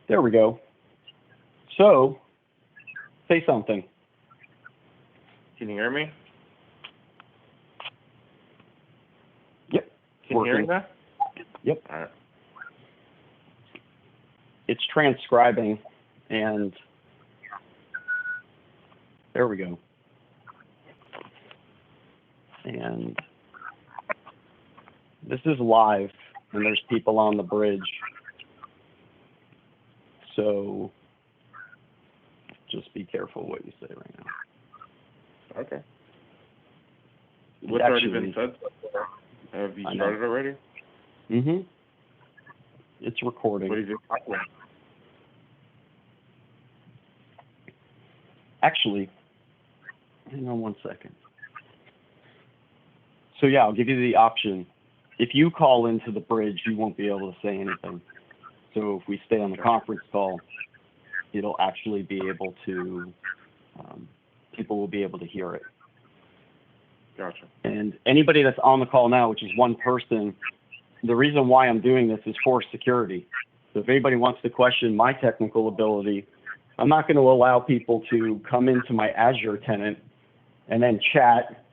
There we go. So, say something. Can you hear me? Yep. Can you hear me now? Yep. All right. It's transcribing, and there we go. And this is live, and there's people on the bridge. So just be careful what you say right now. Okay. What's already been said? Have you started already? Mm-hmm. It's recording. What did you talk about? Actually, hang on one second. So yeah, I'll give you the option. If you call into the bridge, you won't be able to say anything. So if we stay on the conference call, it'll actually be able to, people will be able to hear it. Gotcha. And anybody that's on the call now, which is one person, the reason why I'm doing this is for security. So if anybody wants to question my technical ability, I'm not going to allow people to come into my Azure tenant and then chat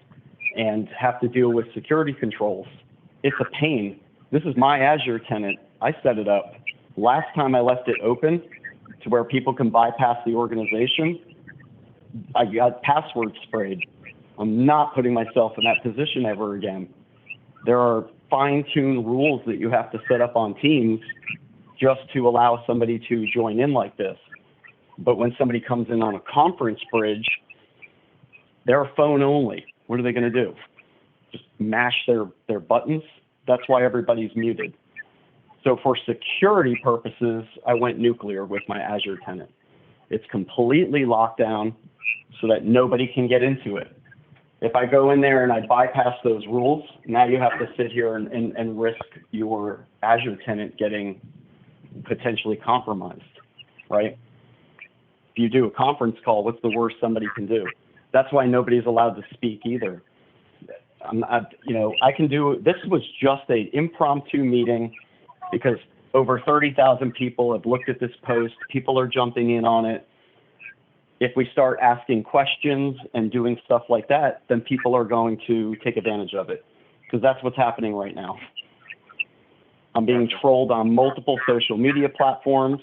and have to deal with security controls. It's a pain. This is my Azure tenant. I set it up. Last time I left it open to where people can bypass the organization, I got password sprayed. I'm not putting myself in that position ever again. There are fine-tuned rules that you have to set up on Teams just to allow somebody to join in like this. But when somebody comes in on a conference bridge, they're phone only. What are they going to do? Just mash their buttons? That's why everybody's muted. So for security purposes, I went nuclear with my Azure tenant. It's completely locked down so that nobody can get into it. If I go in there and I bypass those rules, now you have to sit here and risk your Azure tenant getting potentially compromised, right? If you do a conference call, what's the worst somebody can do? That's why nobody's allowed to speak either. I can do, this was just an impromptu meeting because over 30,000 people have looked at this post. People are jumping in on it. If we start asking questions and doing stuff like that, then people are going to take advantage of it because that's what's happening right now. I'm being trolled on multiple social media platforms.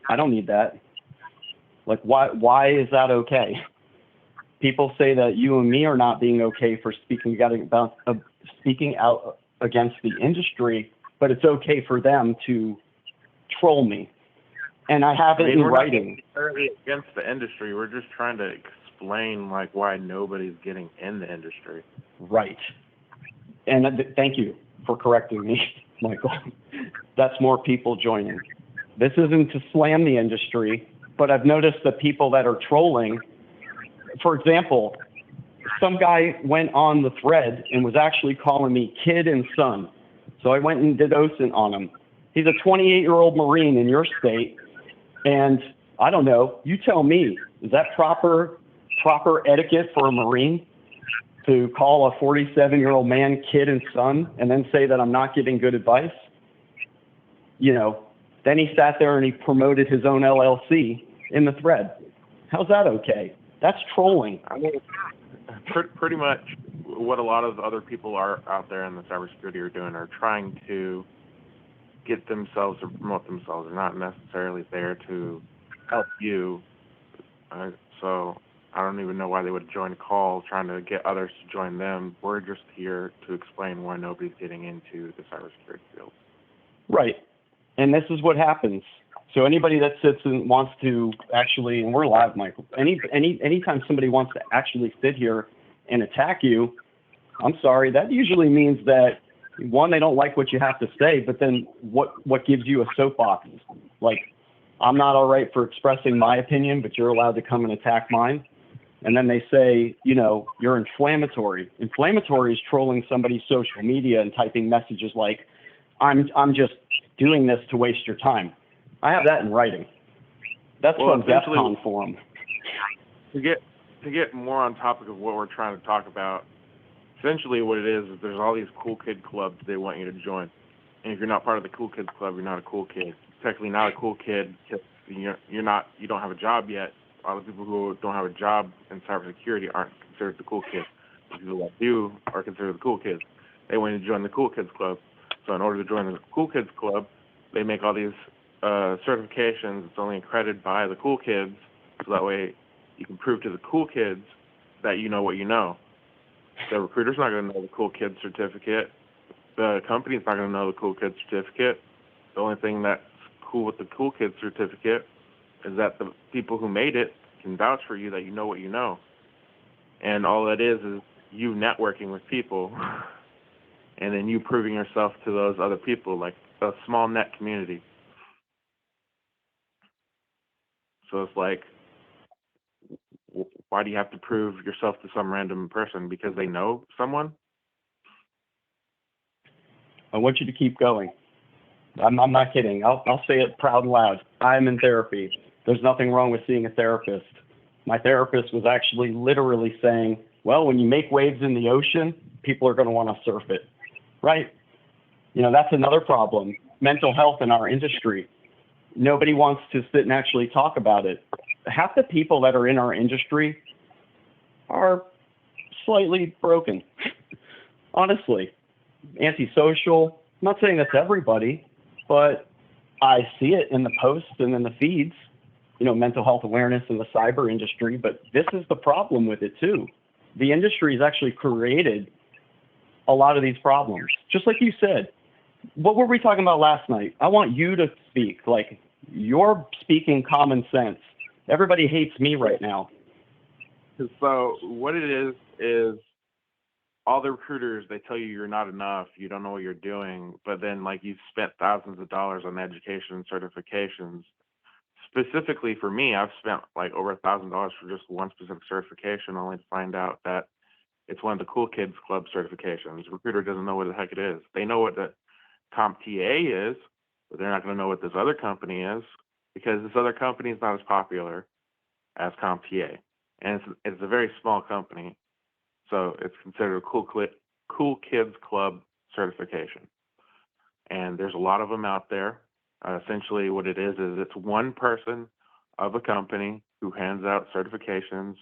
I don't need that. Like, why is that okay? People say that you and me are not being okay for speaking out against the industry, but it's okay for them to troll me. And I have it in writing. We're not necessarily against the industry. We're just trying to explain like why nobody's getting in the industry. Right. And thank you for correcting me, Michael. That's more people joining. This isn't to slam the industry, but I've noticed that people that are trolling, for example, some guy went on the thread and was actually calling me kid and son. So I went and did OSINT on him. He's a 28-year-old Marine in your state. And I don't know, you tell me, is that proper etiquette for a Marine to call a 47-year-old man kid and son and then say that I'm not giving good advice? You know, then he sat there and he promoted his own LLC in the thread. How's that okay? That's trolling. I mean, pretty much what a lot of other people are out there in the cybersecurity are doing are trying to get themselves or promote themselves. They're not necessarily there to help you. So I don't even know why they would join a call trying to get others to join them. We're just here to explain why nobody's getting into the cybersecurity field. Right. And this is what happens. So anybody that sits and wants to actually, and we're live, Michael, anytime somebody wants to actually sit here and attack you, I'm sorry, that usually means that, one, they don't like what you have to say, but then what gives you a soapbox? Like, I'm not all right for expressing my opinion, but you're allowed to come and attack mine. And then they say, you know, you're inflammatory. Inflammatory is trolling somebody's social media and typing messages like, I'm just doing this to waste your time. I have that in writing. That's from DEF CON forum. To get more on topic of what we're trying to talk about, essentially what it is there's all these cool kid clubs they want you to join. And if you're not part of the cool kids club, you're not a cool kid. Technically not a cool kid. you don't have a job yet. A lot of people who don't have a job in cybersecurity aren't considered the cool kids. The people that do are considered the cool kids. They want to join the cool kids club. So in order to join the cool kids club, they make all these certifications. It's only accredited by the cool kids, so that way you can prove to the cool kids that you know what you know. The recruiter's not going to know the cool kid certificate. The company's not going to know the cool kid certificate. The only thing that's cool with the cool kid certificate is that the people who made it can vouch for you that you know what you know. And all that is you networking with people and then you proving yourself to those other people, like a small net community. So it's like, why do you have to prove yourself to some random person? Because they know someone? I want you to keep going. I'm not kidding. I'll say it proud and loud. I'm in therapy. There's nothing wrong with seeing a therapist. My therapist was actually literally saying, well, when you make waves in the ocean, people are going to want to surf it, right? You know, that's another problem. Mental health in our industry. Nobody wants to sit and actually talk about it. Half the people that are in our industry are slightly broken, honestly. Antisocial. I'm not saying that's everybody, but I see it in the posts and in the feeds, you know, mental health awareness in the cyber industry, but this is the problem with it too. The industry has actually created a lot of these problems. Just like you said, what were we talking about last night? I want you to speak, like you're speaking common sense. Everybody hates me right now. So what it is all the recruiters, they tell you you're not enough, you don't know what you're doing, but then like you've spent thousands of dollars on education and certifications. Specifically for me, I've spent like over $1,000 for just one specific certification, only to find out that it's one of the Cool Kids Club certifications. The recruiter doesn't know what the heck it is. They know what the CompTIA is, but they're not going to know what this other company is because this other company is not as popular as CompTIA. And it's a very small company. So it's considered a Cool Kids Club certification. And there's a lot of them out there. Essentially what it is it's one person of a company who hands out certifications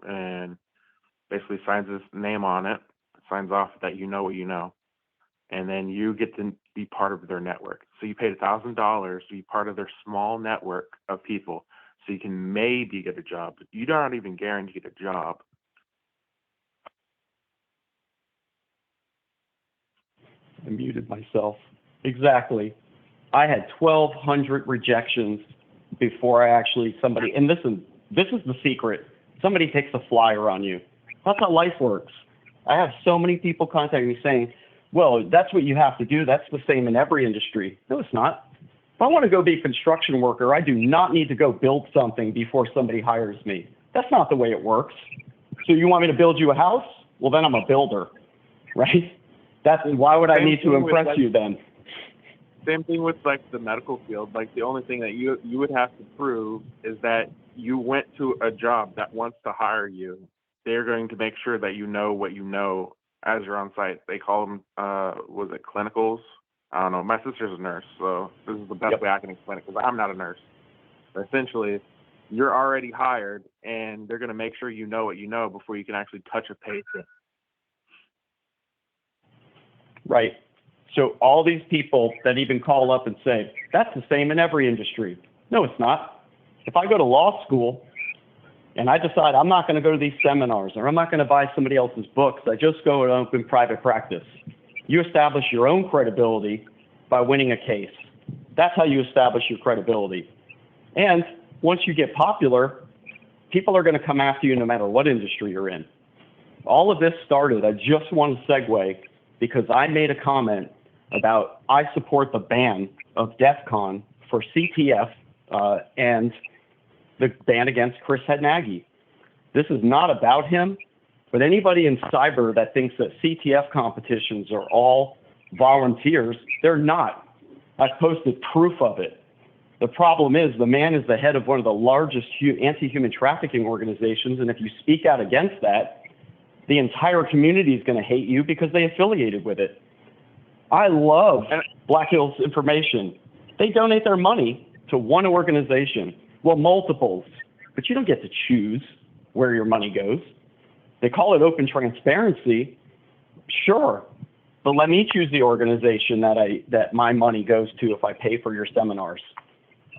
and basically signs his name on it, signs off that you know what you know. And then you get to be part of their network. So you paid $1,000 to be part of their small network of people so you can maybe get a job. You're not even guaranteed a job. I muted myself. Exactly. I had 1,200 rejections before I actually and listen, this is the secret. Somebody takes a flyer on you. That's how life works. I have so many people contacting me saying, well, that's what you have to do. That's the same in every industry. No, it's not. If I want to go be a construction worker, I do not need to go build something before somebody hires me. That's not the way it works. So you want me to build you a house? Well, then I'm a builder, right? Why would I need to impress you then? Same thing with like the medical field. Like the only thing that you would have to prove is that you went to a job that wants to hire you. They're going to make sure that you know what you know as you're on site. They call them, was it clinicals? I don't know. My sister's a nurse, so this is the best way I can explain it because I'm not a nurse. But essentially, you're already hired, and they're going to make sure you know what you know before you can actually touch a patient. Right. So all these people that even call up and say, that's the same in every industry. No, it's not. If I go to law school and I decide I'm not going to go to these seminars or I'm not going to buy somebody else's books, I just go and open private practice. You establish your own credibility by winning a case. That's how you establish your credibility. And once you get popular, people are going to come after you no matter what industry you're in. All of this started, I just want to segue, because I made a comment about I support the ban of DEF CON for CTF and the ban against Chris Hadnagy. This is not about him, but anybody in cyber that thinks that CTF competitions are all volunteers, they're not. I've posted proof of it. The problem is the man is the head of one of the largest anti-human trafficking organizations, and if you speak out against that, the entire community is going to hate you because they affiliated with it. I love Black Hills Information. They donate their money to one organization. Well, multiples, but you don't get to choose where your money goes. They call it open transparency, sure, but let me choose the organization that my money goes to if I pay for your seminars.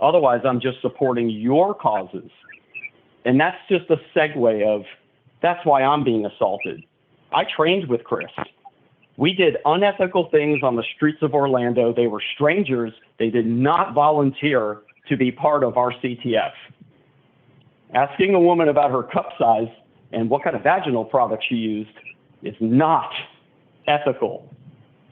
Otherwise, I'm just supporting your causes. And that's just a segue of, that's why I'm being assaulted. I trained with Chris. We did unethical things on the streets of Orlando. They were strangers. They did not volunteer to be part of our CTF. Asking a woman about her cup size and what kind of vaginal product she used is not ethical.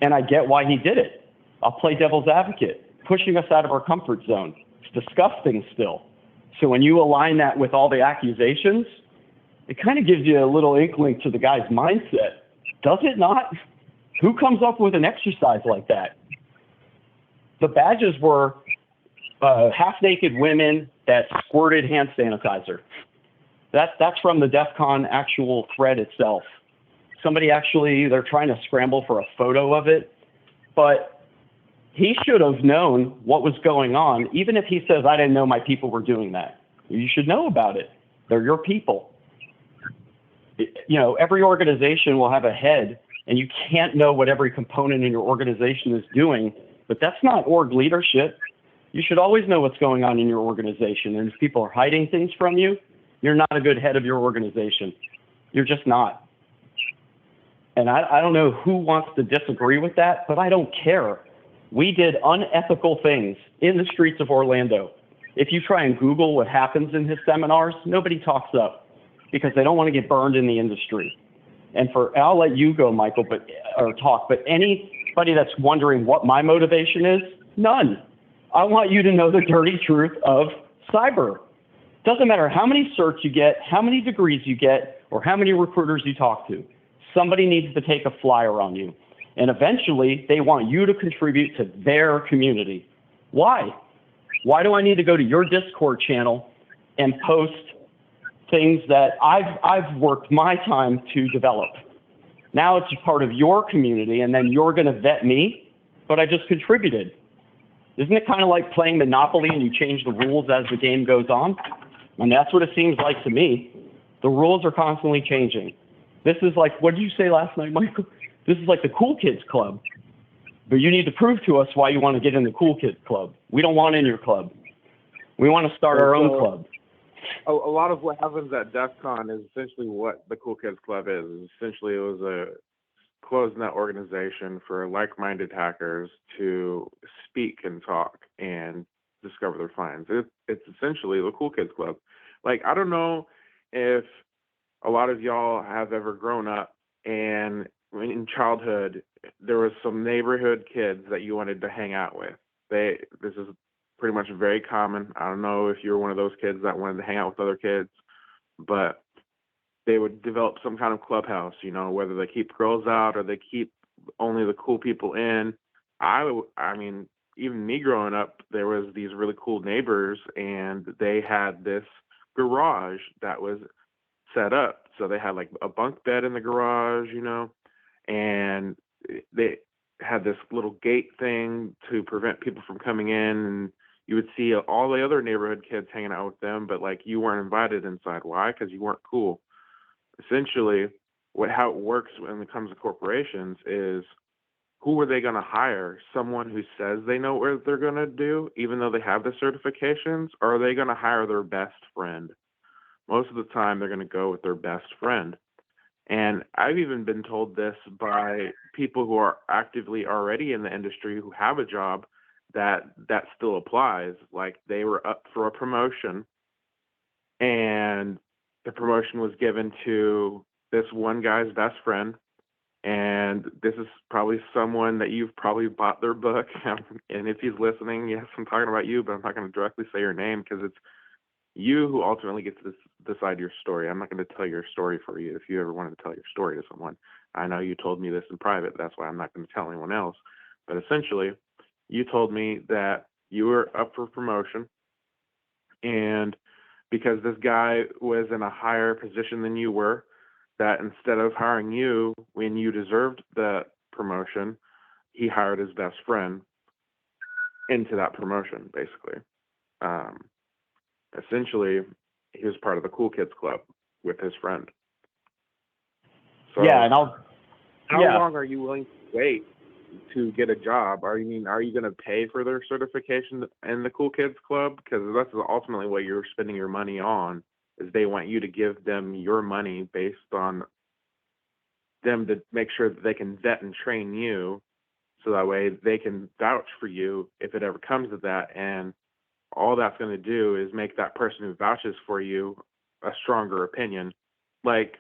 And I get why he did it. I'll play devil's advocate, pushing us out of our comfort zone. It's disgusting still. So when you align that with all the accusations, it kind of gives you a little inkling to the guy's mindset. Does it not? Who comes up with an exercise like that? The badges were half-naked women that squirted hand sanitizer. That's from the DEF CON actual thread itself. Somebody actually, they're trying to scramble for a photo of it, but he should have known what was going on, even if he says, I didn't know my people were doing that. You should know about it. They're your people. You know, every organization will have a head, and you can't know what every component in your organization is doing, but that's not org leadership. You should always know what's going on in your organization, and if people are hiding things from you, you're not a good head of your organization. You're just not. And I don't know who wants to disagree with that, but I don't care. We did unethical things in the streets of Orlando. If you try and Google what happens in his seminars, nobody talks up because they don't want to get burned in the industry. And I'll let you go, Michael, but anybody that's wondering what my motivation is, none. I want you to know the dirty truth of cyber. Doesn't matter how many certs you get, how many degrees you get, or how many recruiters you talk to. Somebody needs to take a flyer on you. And eventually, they want you to contribute to their community. Why? Why do I need to go to your Discord channel and post things that I've worked my time to develop? Now it's a part of your community, and then you're going to vet me, but I just contributed. Isn't it kind of like playing Monopoly and you change the rules as the game goes on? I mean, that's what it seems like to me. The rules are constantly changing. This is like, what did you say last night, Michael? This is like the cool kids club. But you need to prove to us why you want to get in the cool kids club. We don't want in your club. We want to start our own club. A lot of what happens at DEF CON is essentially what the Cool Kids Club is. Essentially, it was a closed-net organization for like-minded hackers to speak and talk and discover their finds. It's essentially the Cool Kids Club. Like, I don't know if a lot of y'all have ever grown up and in childhood there was some neighborhood kids that you wanted to hang out with. This is pretty much very common. I don't know if you're one of those kids that wanted to hang out with other kids, but they would develop some kind of clubhouse, you know, whether they keep girls out or they keep only the cool people in. I mean, even me growing up, there was these really cool neighbors, and they had this garage that was set up. So they had like a bunk bed in the garage, you know, and they had this little gate thing to prevent people from coming in, and you would see all the other neighborhood kids hanging out with them, but like you weren't invited inside. Why? Because you weren't cool. Essentially, how it works when it comes to corporations is, who are they going to hire? Someone who says they know what they're going to do, even though they have the certifications, or are they going to hire their best friend? Most of the time, they're going to go with their best friend. And I've even been told this by people who are actively already in the industry who have a job, that still applies. Like, they were up for a promotion, and the promotion was given to this one guy's best friend. And this is probably someone that you've probably bought their book. And if he's listening, yes, I'm talking about you, but I'm not going to directly say your name, because it's you who ultimately gets to decide your story. I'm not going to tell your story for you if you ever wanted to tell your story to someone. I know you told me this in private. That's why I'm not going to tell anyone else. But essentially, you told me that you were up for promotion, and because this guy was in a higher position than you were, that instead of hiring you when you deserved the promotion, he hired his best friend into that promotion, basically. Um, essentially, he was part of the Cool Kids Club with his friend. So Yeah, and how yeah. long are you willing to wait to get a job? Are you going to pay for their certification in the Cool Kids Club? Because that's ultimately what you're spending your money on. Is they want you to give them your money based on them to make sure that they can vet and train you, so that way they can vouch for you if it ever comes to that. And all that's going to do is make that person who vouches for you a stronger opinion. Like,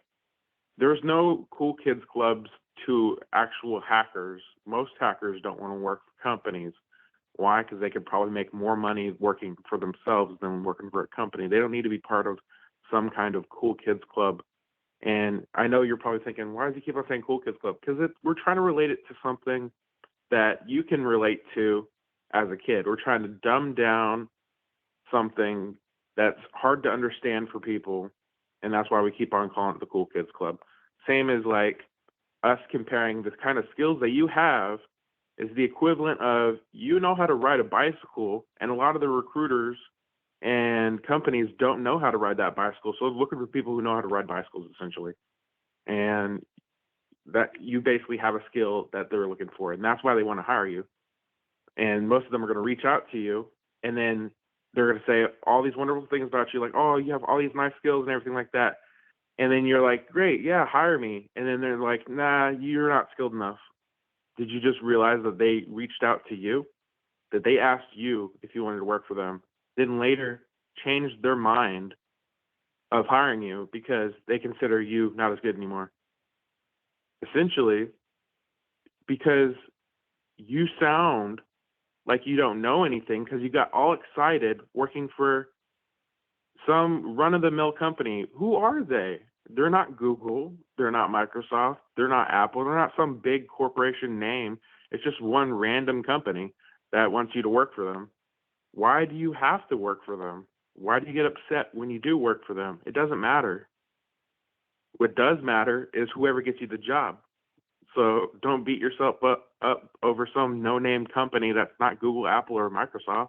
there's no Cool Kids Clubs to actual hackers. Most hackers don't want to work for companies. Why? Because they could probably make more money working for themselves than working for a company. They don't need to be part of some kind of Cool Kids Club. And I know you're probably thinking, why does he keep on saying Cool Kids Club? Because we're trying to relate it to something that you can relate to as a kid. We're trying to dumb down something that's hard to understand for people, and that's why we keep on calling it the Cool Kids Club. Same as like us comparing the kind of skills that you have is the equivalent of, you know how to ride a bicycle, and a lot of the recruiters and companies don't know how to ride that bicycle. So looking for people who know how to ride bicycles, essentially. And that you basically have a skill that they're looking for, and that's why they want to hire you. And most of them are going to reach out to you, and then they're going to say all these wonderful things about you, like, oh, you have all these nice skills and everything like that. And then you're like, great, yeah, hire me. And then they're like, nah, you're not skilled enough. Did you just realize that they reached out to you? That they asked you if you wanted to work for them, then later changed their mind of hiring you because they consider you not as good anymore. Essentially, because you sound like you don't know anything because you got all excited working for some run-of-the-mill company. Who are they? They're not Google. They're not Microsoft. They're not Apple. They're not some big corporation name. It's just one random company that wants you to work for them. Why do you have to work for them? Why do you get upset when you do work for them? It doesn't matter. What does matter is whoever gets you the job. So don't beat yourself up over some no-name company that's not Google, Apple, or Microsoft.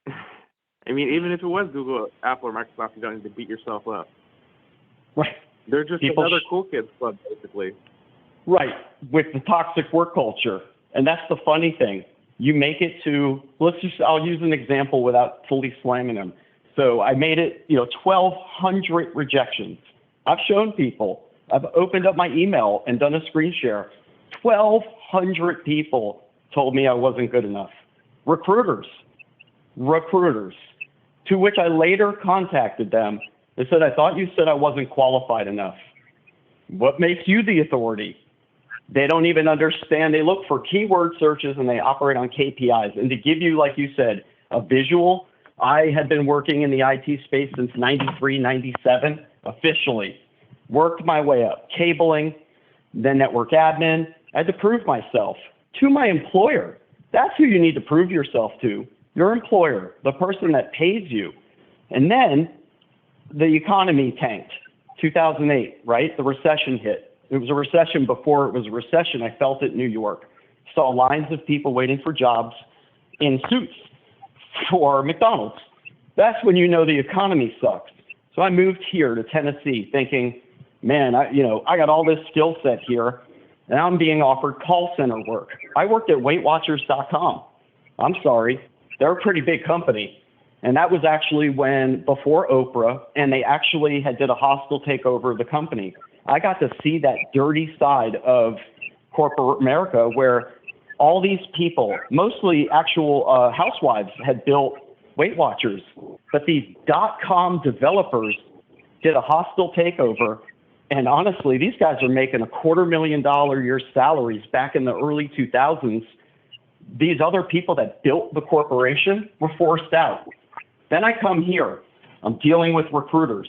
I mean, even if it was Google, Apple, or Microsoft, you don't need to beat yourself up. Right. They're just another Cool Kids Club, basically. Right, with the toxic work culture. And that's the funny thing. You make it to, I'll use an example without fully slamming them. So I made it, 1,200 rejections. I've shown people, I've opened up my email and done a screen share. 1,200 people told me I wasn't good enough. Recruiters, to which I later contacted them and said, I thought you said I wasn't qualified enough. What makes you the authority? They don't even understand. They look for keyword searches and they operate on KPIs. And to give you, like you said, a visual, I had been working in the IT space since 93, 97, officially. Worked my way up, cabling, then network admin. I had to prove myself to my employer. That's who you need to prove yourself to, your employer, the person that pays you. And then the economy tanked, 2008, right? The recession hit. It was a recession before it was a recession. I felt it in New York. Saw lines of people waiting for jobs in suits for McDonald's. That's when you know the economy sucks. So I moved here to Tennessee thinking, man, I got all this skill set here, and I'm being offered call center work. I worked at WeightWatchers.com. I'm sorry, they're a pretty big company. And that was actually before Oprah, and they actually did a hostile takeover of the company. I got to see that dirty side of corporate America where all these people, mostly actual housewives, had built Weight Watchers, but these .com developers did a hostile takeover. And honestly, these guys are making $250,000 a year salaries back in the early 2000s. These other people that built the corporation were forced out. Then I come here. I'm dealing with recruiters,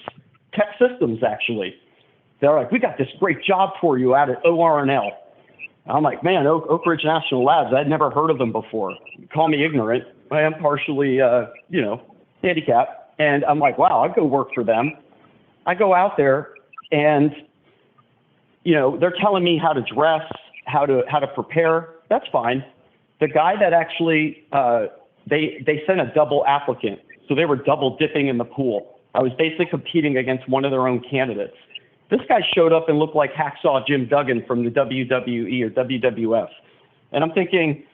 tech systems actually. They're like, we got this great job for you out at ORNL. I'm like, man, Oak Ridge National Labs, I'd never heard of them before. Call me ignorant. I am partially, handicapped. And I'm like, wow, I'd go work for them. I go out there and, they're telling me how to dress, how to prepare. That's fine. The guy that actually they sent a double applicant. So they were double dipping in the pool. I was basically competing against one of their own candidates. This guy showed up and looked like Hacksaw Jim Duggan from the WWE or WWF. And I'm thinking,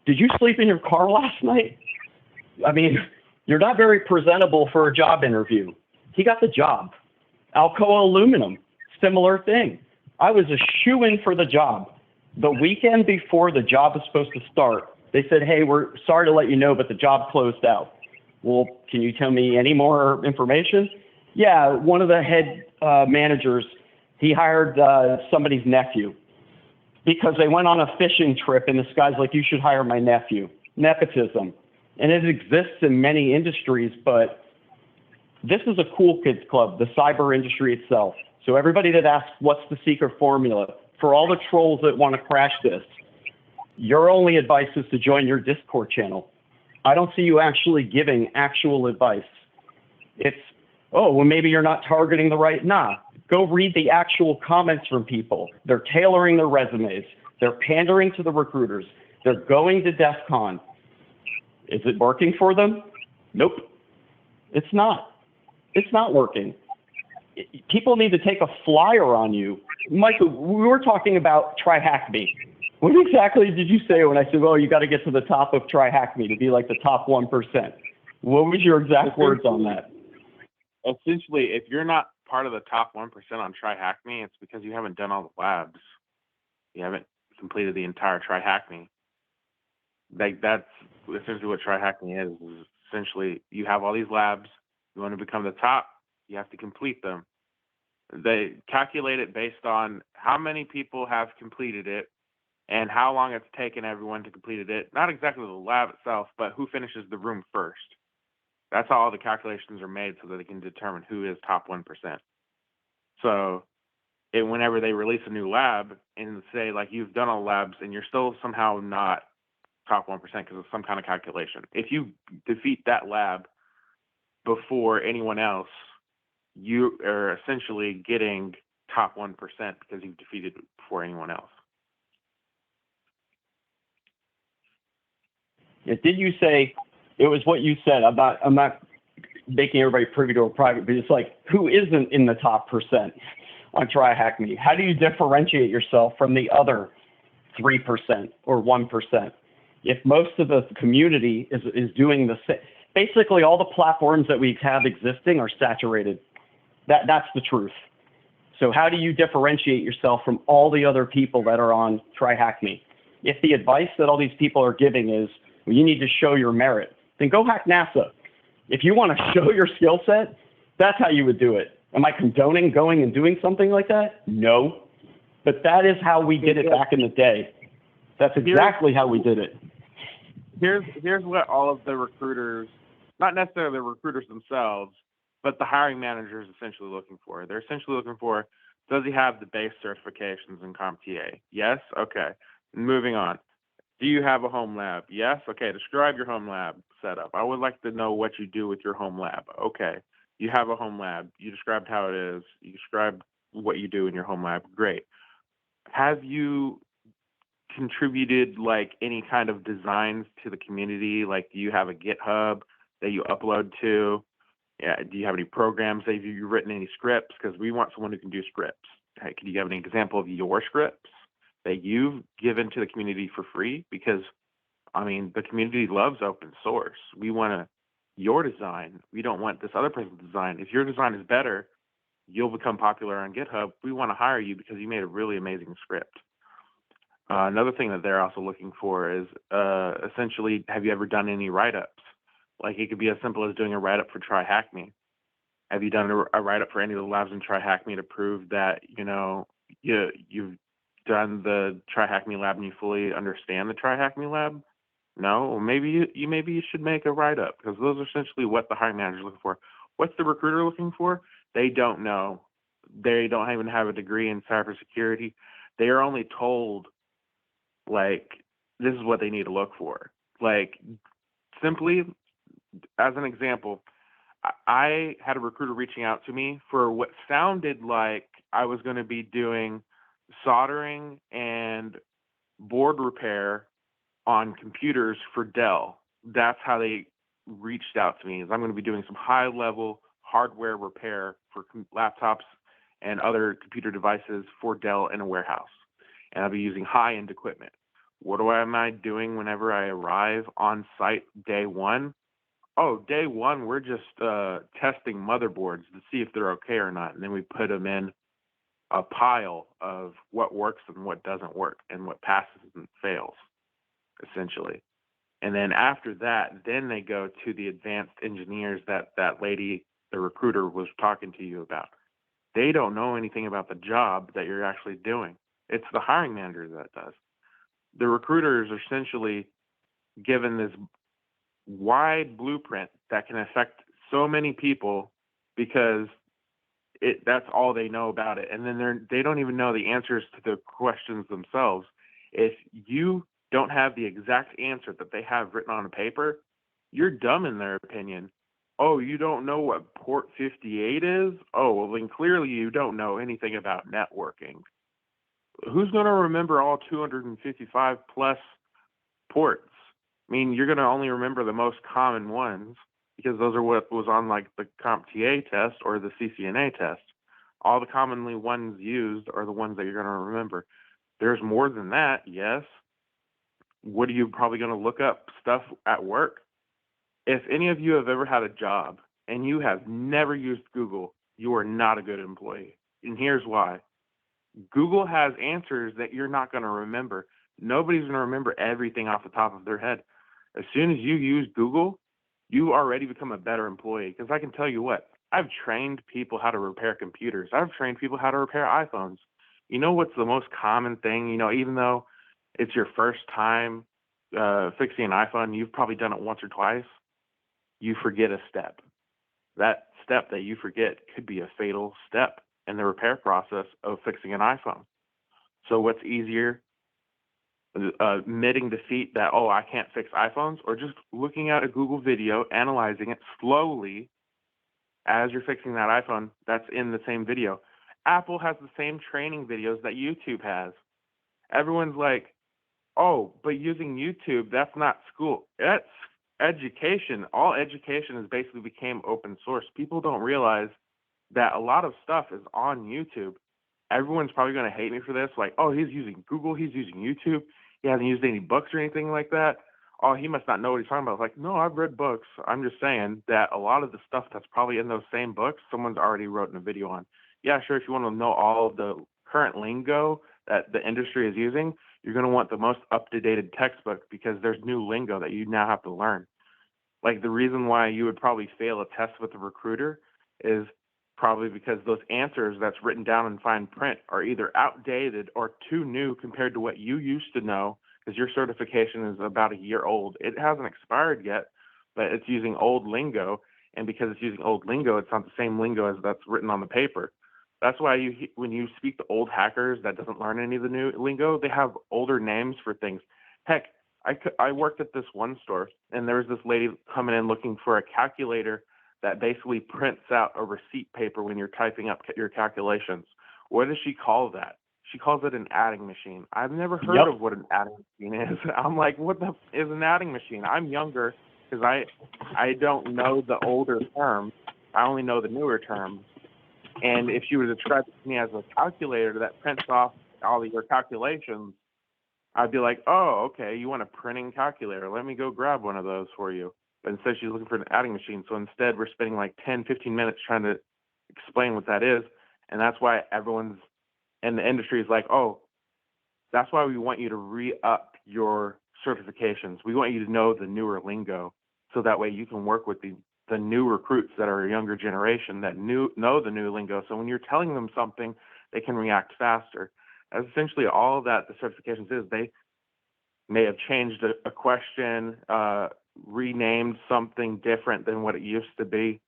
did you sleep in your car last night? I mean, you're not very presentable for a job interview. He got the job. Alcoa Aluminum, similar thing. I was a shoo-in for the job. The weekend before the job was supposed to start, they said, hey, we're sorry to let you know, but the job closed out. Well, can you tell me any more information? Yeah, one of the head managers, he hired somebody's nephew because they went on a fishing trip, and this guy's like, you should hire my nephew. Nepotism. And it exists in many industries, but this is a cool kids club, the cyber industry itself. So everybody that asks, what's the secret formula? For all the trolls that want to crash this, your only advice is to join your Discord channel. I don't see you actually giving actual advice. It's, oh, well, maybe you're not targeting the right. Nah, go read the actual comments from people. They're tailoring their resumes. They're pandering to the recruiters. They're going to DEF CON. Is it working for them? Nope. It's not. It's not working. People need to take a flyer on you. Michael, we were talking about Try Hack Me. What exactly did you say when I said, well, you got to get to the top of Try Hack Me to be like the top 1%? What was your exact words on that? Essentially, if you're not part of the top 1% on Try Hack Me, it's because you haven't done all the labs. You haven't completed the entire Try Hack Me. Like, that's essentially what Try Hack Me is essentially you have all these labs. You want to become the top, you have to complete them. They calculate it based on how many people have completed it and how long it's taken everyone to complete it. Not exactly the lab itself, but who finishes the room first. That's how all the calculations are made so that they can determine who is top 1%. So whenever they release a new lab and say, like, you've done all labs and you're still somehow not top 1% because of some kind of calculation. If you defeat that lab before anyone else, you are essentially getting top 1% because you've defeated it before anyone else. Yeah, did you say it was what you said? I'm not making everybody privy to a private, but it's like, who isn't in the top percent on Try Hack Me? How do you differentiate yourself from the other 3% or 1%? If most of the community is doing the same, basically all the platforms that we have existing are saturated. That's the truth. So how do you differentiate yourself from all the other people that are on Try Hack Me? If the advice that all these people are giving is, well, you need to show your merit, then go hack NASA. If you want to show your skill set, that's how you would do it. Am I condoning going and doing something like that? No. But that is how we did it back in the day. That's exactly how we did it. Here's what all of the recruiters, not necessarily the recruiters themselves, but the hiring manager is essentially looking for. They're essentially looking for, does he have the base certifications in CompTIA? Yes? Okay. Moving on. Do you have a home lab? Yes? Okay. Describe your home lab setup. I would like to know what you do with your home lab. Okay. You have a home lab. You described how it is. You described what you do in your home lab. Great. Have you contributed like any kind of designs to the community? Like, do you have a GitHub that you upload to? Yeah. Do you have any programs? Have you written any scripts? Because we want someone who can do scripts. Hey, can you have an example of your scripts that you've given to the community for free? Because, I mean, the community loves open source. We want your design. We don't want this other person's design. If your design is better, you'll become popular on GitHub. We want to hire you because you made a really amazing script. Another thing that they're also looking for is essentially, have you ever done any write-ups? Like, it could be as simple as doing a write-up for Try Hack Me. Have you done a write-up for any of the labs in Try Hack Me to prove that, you know, you've done the Try Hack Me lab and you fully understand the Try Hack Me lab? No? Well, maybe you should make a write-up, because those are essentially what the hiring manager is looking for. What's the recruiter looking for? They don't know. They don't even have a degree in cybersecurity. They are only told, like, this is what they need to look for. Like, simply, as an example, I had a recruiter reaching out to me for what sounded like I was going to be doing soldering and board repair on computers for Dell. that's how they reached out to me, is I'm going to be doing some high level hardware repair for laptops and other computer devices for Dell in a warehouse. And I'll be using high end equipment. What am I doing whenever I arrive on site day one? Oh, day one, we're just testing motherboards to see if they're okay or not. And then we put them in a pile of what works and what doesn't work and what passes and fails, essentially. And then after that, then they go to the advanced engineers that lady, the recruiter, was talking to you about. They don't know anything about the job that you're actually doing. It's the hiring manager that does. The recruiters are essentially given this wide blueprint that can affect so many people because that's all they know about it. And then they don't even know the answers to the questions themselves. If you don't have the exact answer that they have written on a paper, you're dumb in their opinion. Oh, you don't know what port 58 is? Oh, well, then clearly you don't know anything about networking. Who's going to remember all 255 plus ports? I mean, you're going to only remember the most common ones because those are what was on like the CompTIA test or the CCNA test. All the commonly ones used are the ones that you're going to remember. There's more than that, yes. What are you probably going to look up stuff at work? If any of you have ever had a job and you have never used Google, you are not a good employee. And here's why. Google has answers that you're not going to remember. Nobody's going to remember everything off the top of their head. As soon as you use Google, you already become a better employee. Because I can tell you what, I've trained people how to repair computers. I've trained people how to repair iPhones. You know what's the most common thing? You know, even though it's your first time fixing an iPhone, you've probably done it once or twice, you forget a step. That step that you forget could be a fatal step in the repair process of fixing an iPhone. So what's easier, admitting defeat that, oh, I can't fix iPhones, or just looking at a Google video, analyzing it slowly as you're fixing that iPhone that's in the same video. Apple has the same training videos that YouTube has. Everyone's like, oh, but using YouTube, that's not school. That's education. All education has basically became open source. People don't realize that a lot of stuff is on YouTube. Everyone's probably going to hate me for this. Like, oh, he's using Google. He's using YouTube. He hasn't used any books or anything like that. Oh, he must not know what he's talking about. Like, no, I've read books. I'm just saying that a lot of the stuff that's probably in those same books, someone's already wrote in a video on. Yeah, sure, if you want to know all of the current lingo that the industry is using, you're going to want the most up-to-date textbook because there's new lingo that you now have to learn. Like, the reason why you would probably fail a test with a recruiter is probably because those answers that's written down in fine print are either outdated or too new compared to what you used to know, because your certification is about a year old. It hasn't expired yet, but it's using old lingo, and because it's using old lingo, it's not the same lingo as that's written on the paper. That's why when you speak to old hackers that doesn't learn any of the new lingo, they have older names for things. Heck, I worked at this one store, and there was this lady coming in looking for a calculator that basically prints out a receipt paper when you're typing up your calculations. What does she call that? She calls it an adding machine. I've never heard of what an adding machine is. I'm like, what the is an adding machine? I'm younger because I don't know the older term. I only know the newer terms. And if you were to describe it to me as a calculator that prints off all of your calculations, I'd be like, oh, okay, you want a printing calculator. Let me go grab one of those for you. But instead, she's looking for an adding machine. So instead, we're spending like 10, 15 minutes trying to explain what that is. And that's why everyone's in the industry is like, oh, that's why we want you to re-up your certifications. We want you to know the newer lingo so that way you can work with the new recruits that are a younger generation that know the new lingo. So when you're telling them something, they can react faster. That's essentially all that the certifications is. They may have changed a question, renamed something different than what it used to be.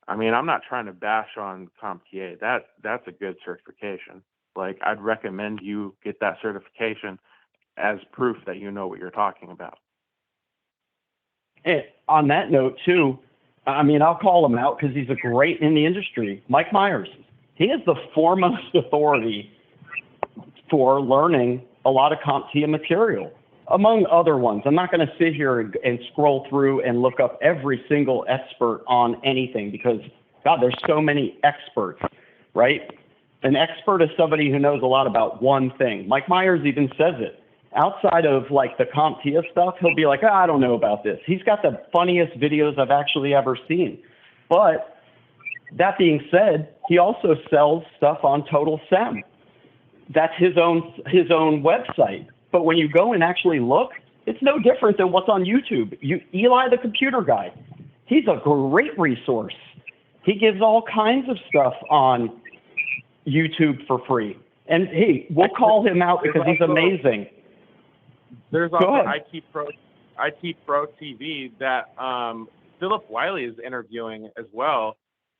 I mean, I'm not trying to bash on CompTIA. That's a good certification. Like, I'd recommend you get that certification as proof that you know what you're talking about. And on that note, too, I mean, I'll call him out because he's a great in the industry. Mike Myers, he is the foremost authority for learning a lot of CompTIA material. among other ones. I'm not going to sit here and scroll through and look up every single expert on anything because, God, there's so many experts, right? An expert is somebody who knows a lot about one thing. Mike Myers even says it. Outside of like the CompTIA stuff, he'll be like, oh, I don't know about this. He's got the funniest videos I've actually ever seen. But that being said, he also sells stuff on Total SEM. That's his own website. But when you go and actually look, it's no different than what's on YouTube. Eli the Computer Guy, he's a great resource. He gives all kinds of stuff on YouTube for free. And hey, we'll call him out because he's amazing. There's also IT Pro TV that Philip Wiley is interviewing as well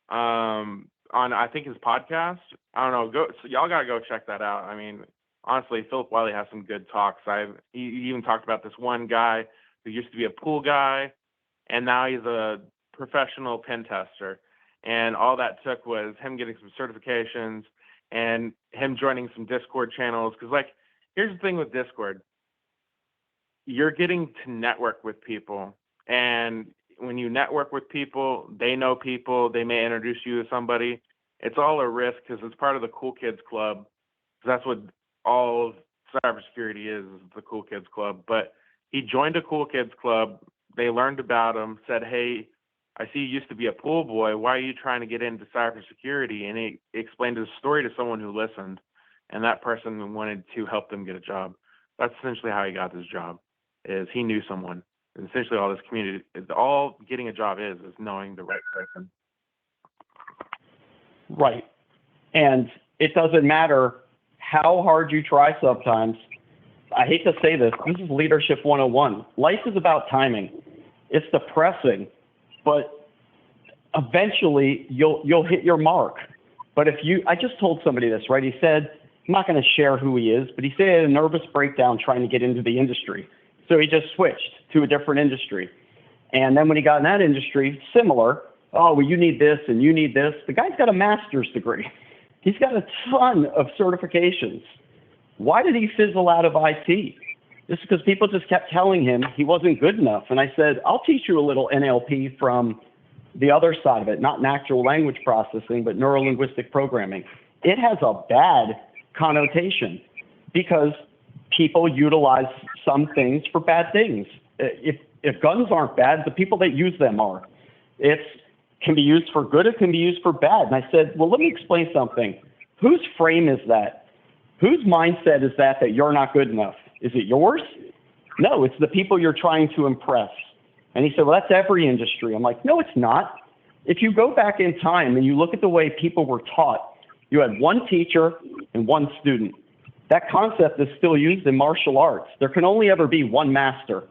on, I think, his podcast. I don't know. Y'all got to go check that out. I mean, honestly, Philip Wiley has some good talks. He even talked about this one guy who used to be a pool guy, and now he's a professional pen tester. And all that took was him getting some certifications and him joining some Discord channels. Because, like, here's the thing with Discord. You're getting to network with people. And when you network with people, they know people. They may introduce you to somebody. It's all a risk because it's part of the Cool Kids Club. That's what all of cybersecurity is the Cool Kids Club. But he joined a Cool Kids Club. They learned about him, said, hey, I see you used to be a pool boy. Why are you trying to get into cybersecurity? And he explained his story to someone who listened, and that person wanted to help them get a job. That's essentially how he got this job, is he knew someone. And essentially all this community, all getting a job is knowing the right person. Right. And it doesn't matter how hard you try sometimes. I hate to say this is leadership 101. Life is about timing. It's depressing, but eventually you'll hit your mark. But I just told somebody this, right? He said, I'm not going to share who he is, but he said he had a nervous breakdown trying to get into the industry. So he just switched to a different industry. And then when he got in that industry, similar, oh, well, you need this and you need this. The guy's got a master's degree. He's got a ton of certifications. Why did he fizzle out of IT? Just because people just kept telling him he wasn't good enough. And I said, I'll teach you a little NLP from the other side of it, not natural language processing, but neuro-linguistic programming. It has a bad connotation because people utilize some things for bad things. If guns aren't bad, the people that use them are. It can be used for good, it can be used for bad. And I said, well, let me explain something. Whose frame is that? Whose mindset is that you're not good enough? Is it yours? No, it's the people you're trying to impress. And he said, well, that's every industry. I'm like, no, it's not. If you go back in time and you look at the way people were taught, you had one teacher and one student. That concept is still used in martial arts. There can only ever be one master.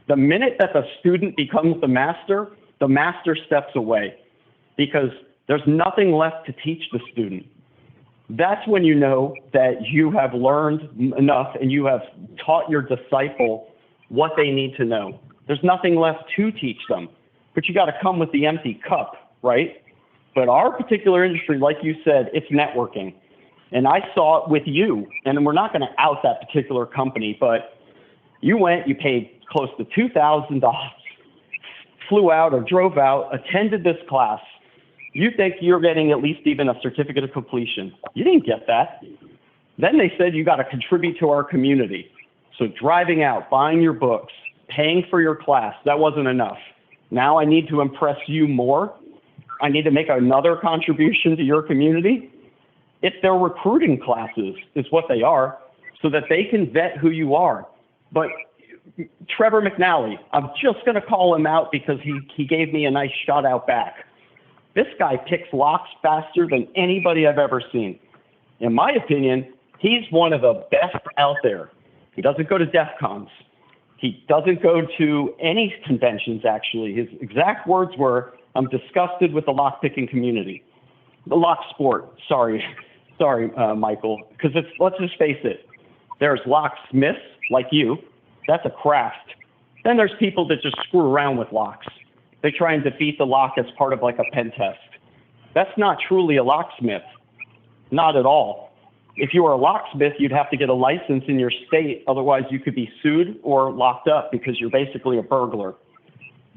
The minute that the student becomes the master steps away because there's nothing left to teach the student. That's when you know that you have learned enough and you have taught your disciple what they need to know. There's nothing left to teach them, but you got to come with the empty cup, right? But our particular industry, like you said, it's networking. And I saw it with you, and we're not going to out that particular company, but you went, you paid close to $2,000, flew out or drove out, attended this class. You think you're getting at least even a certificate of completion. You didn't get that. Then they said you got to contribute to our community. So driving out, buying your books, paying for your class, that wasn't enough. Now I need to impress you more. I need to make another contribution to your community. It's their recruiting classes is what they are so that they can vet who you are. But Trevor McNally, I'm just going to call him out because he gave me a nice shot out back. This guy picks locks faster than anybody I've ever seen. In my opinion, he's one of the best out there. He doesn't go to DEF CONs. He doesn't go to any conventions, actually. His exact words were, I'm disgusted with the lock-picking community. The lock sport, sorry, Michael, because let's just face it. There's locksmiths like you. That's a craft. Then there's people that just screw around with locks. They try and defeat the lock as part of like a pen test. That's not truly a locksmith. Not at all. If you were a locksmith, you'd have to get a license in your state. Otherwise, you could be sued or locked up because you're basically a burglar.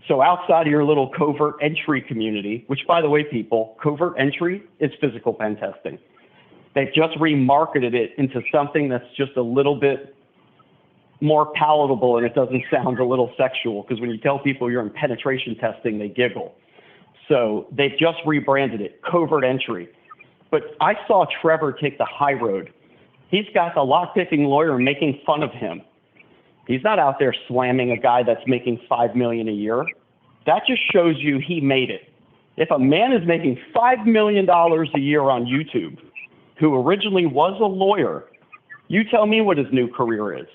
So outside of your little covert entry community, which, by the way, people, covert entry is physical pen testing. They've just remarketed it into something that's just a little bit more palatable, and it doesn't sound a little sexual, because when you tell people you're in penetration testing, they giggle. So they've just rebranded it, covert entry. But I saw Trevor take the high road. He's got the lockpicking lawyer making fun of him. He's not out there slamming a guy that's making $5 million a year. That just shows you he made it. If a man is making $5 million a year on YouTube, who originally was a lawyer, you tell me what his new career is.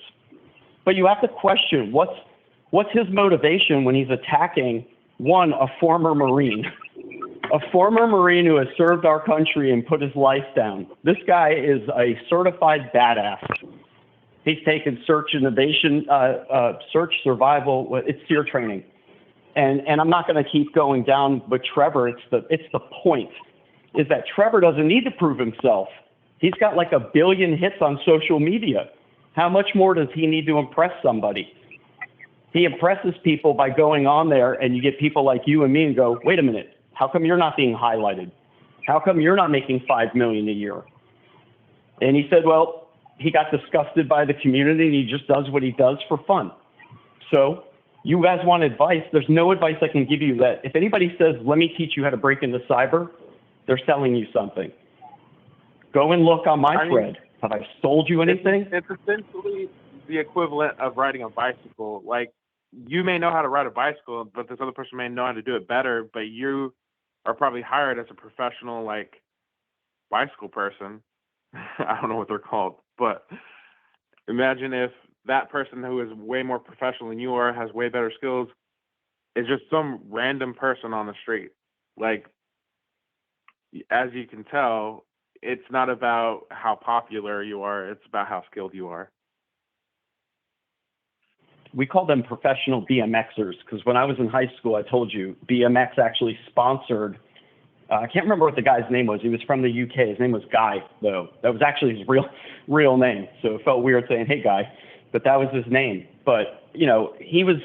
But you have to question what's his motivation when he's attacking, one, a former Marine. A former Marine who has served our country and put his life down. This guy is a certified badass. He's taken search innovation, search survival, it's SEER training. And I'm not going to keep going down, but Trevor, it's the point, is that Trevor doesn't need to prove himself. He's got like 1 billion hits on social media. How much more does he need to impress somebody? He impresses people by going on there, and you get people like you and me and go, wait a minute, how come you're not being highlighted? How come you're not making $5 million a year? And he said, well, he got disgusted by the community, and he just does what he does for fun. So you guys want advice? There's no advice I can give you that. If anybody says, let me teach you how to break into cyber, they're selling you something. Go and look on my thread. Have I sold you anything? It's essentially the equivalent of riding a bicycle. Like, you may know how to ride a bicycle, but this other person may know how to do it better, but you are probably hired as a professional, like, bicycle person. I don't know what they're called, but imagine if that person who is way more professional than you are, has way better skills, is just some random person on the street. Like, as you can tell, it's not about how popular you are, it's about how skilled you are. We call them professional BMXers, because when I was in high school, I told you, BMX actually sponsored, I can't remember what the guy's name was. He was from the UK. His name was Guy, though. That was actually his real name. So it felt weird saying, hey, Guy, but that was his name. But, you know, he was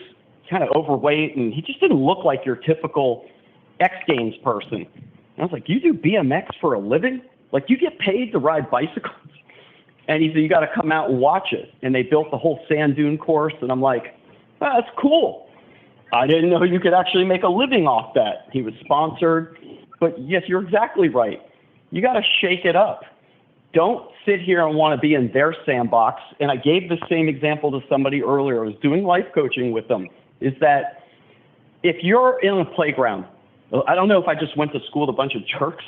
kind of overweight, and he just didn't look like your typical X Games person. And I was like, you do BMX for a living? Like, you get paid to ride bicycles? And he said, you got to come out and watch it. And they built the whole sand dune course. And I'm like, oh, that's cool. I didn't know you could actually make a living off that. He was sponsored. But yes, you're exactly right. You got to shake it up. Don't sit here and want to be in their sandbox. And I gave the same example to somebody earlier. I was doing life coaching with them, is that if you're in a playground, I don't know if I just went to school with a bunch of jerks,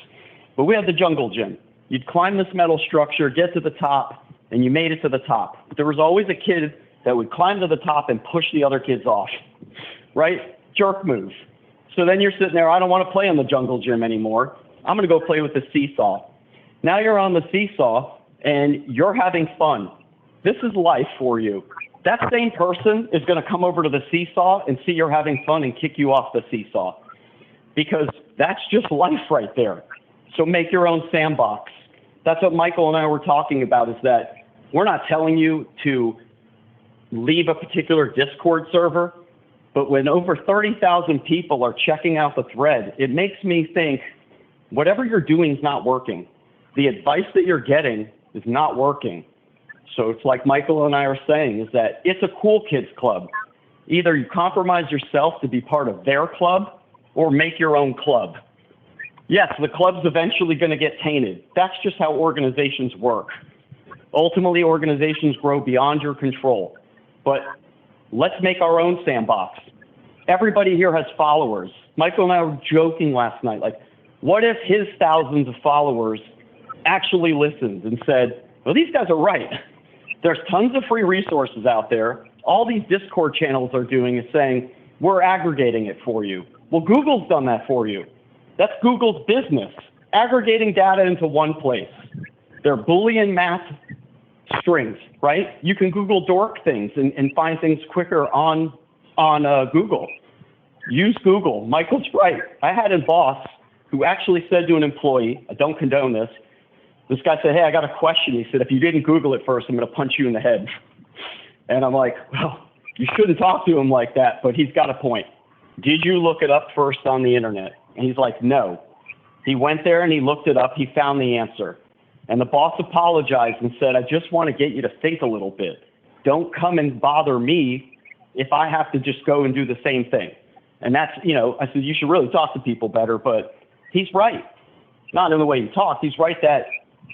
but we had the jungle gym. You'd climb this metal structure, get to the top, and you made it to the top. But there was always a kid that would climb to the top and push the other kids off, right? Jerk move. So then you're sitting there, I don't want to play in the jungle gym anymore. I'm going to go play with the seesaw. Now you're on the seesaw, and you're having fun. This is life for you. That same person is going to come over to the seesaw and see you're having fun and kick you off the seesaw, because that's just life right there. So make your own sandbox. That's what Michael and I were talking about, is that we're not telling you to leave a particular Discord server, but when over 30,000 people are checking out the thread, it makes me think whatever you're doing is not working. The advice that you're getting is not working. So it's like Michael and I are saying, is that it's a cool kids club. Either you compromise yourself to be part of their club or make your own club. Yes, the club's eventually going to get tainted. That's just how organizations work. Ultimately, organizations grow beyond your control. But let's make our own sandbox. Everybody here has followers. Michael and I were joking last night, like, what if his thousands of followers actually listened and said, well, these guys are right. There's tons of free resources out there. All these Discord channels are doing is saying, we're aggregating it for you. Well, Google's done that for you. That's Google's business, aggregating data into one place. They're Boolean math strings, right? You can Google dork things and find things quicker on Google. Use Google. Michael's right. I had a boss who actually said to an employee, I don't condone this, This guy said, hey, I got a question. He said, if you didn't Google it first, I'm going to punch you in the head. And I'm like, well, you shouldn't talk to him like that, but he's got a point. Did you look it up first on the internet? And he's like, no. He went there and he looked it up. He found the answer. And the boss apologized and said, I just want to get you to think a little bit. Don't come and bother me if I have to just go and do the same thing. And that's, I said, you should really talk to people better, but he's right. Not in the way he talked. He's right that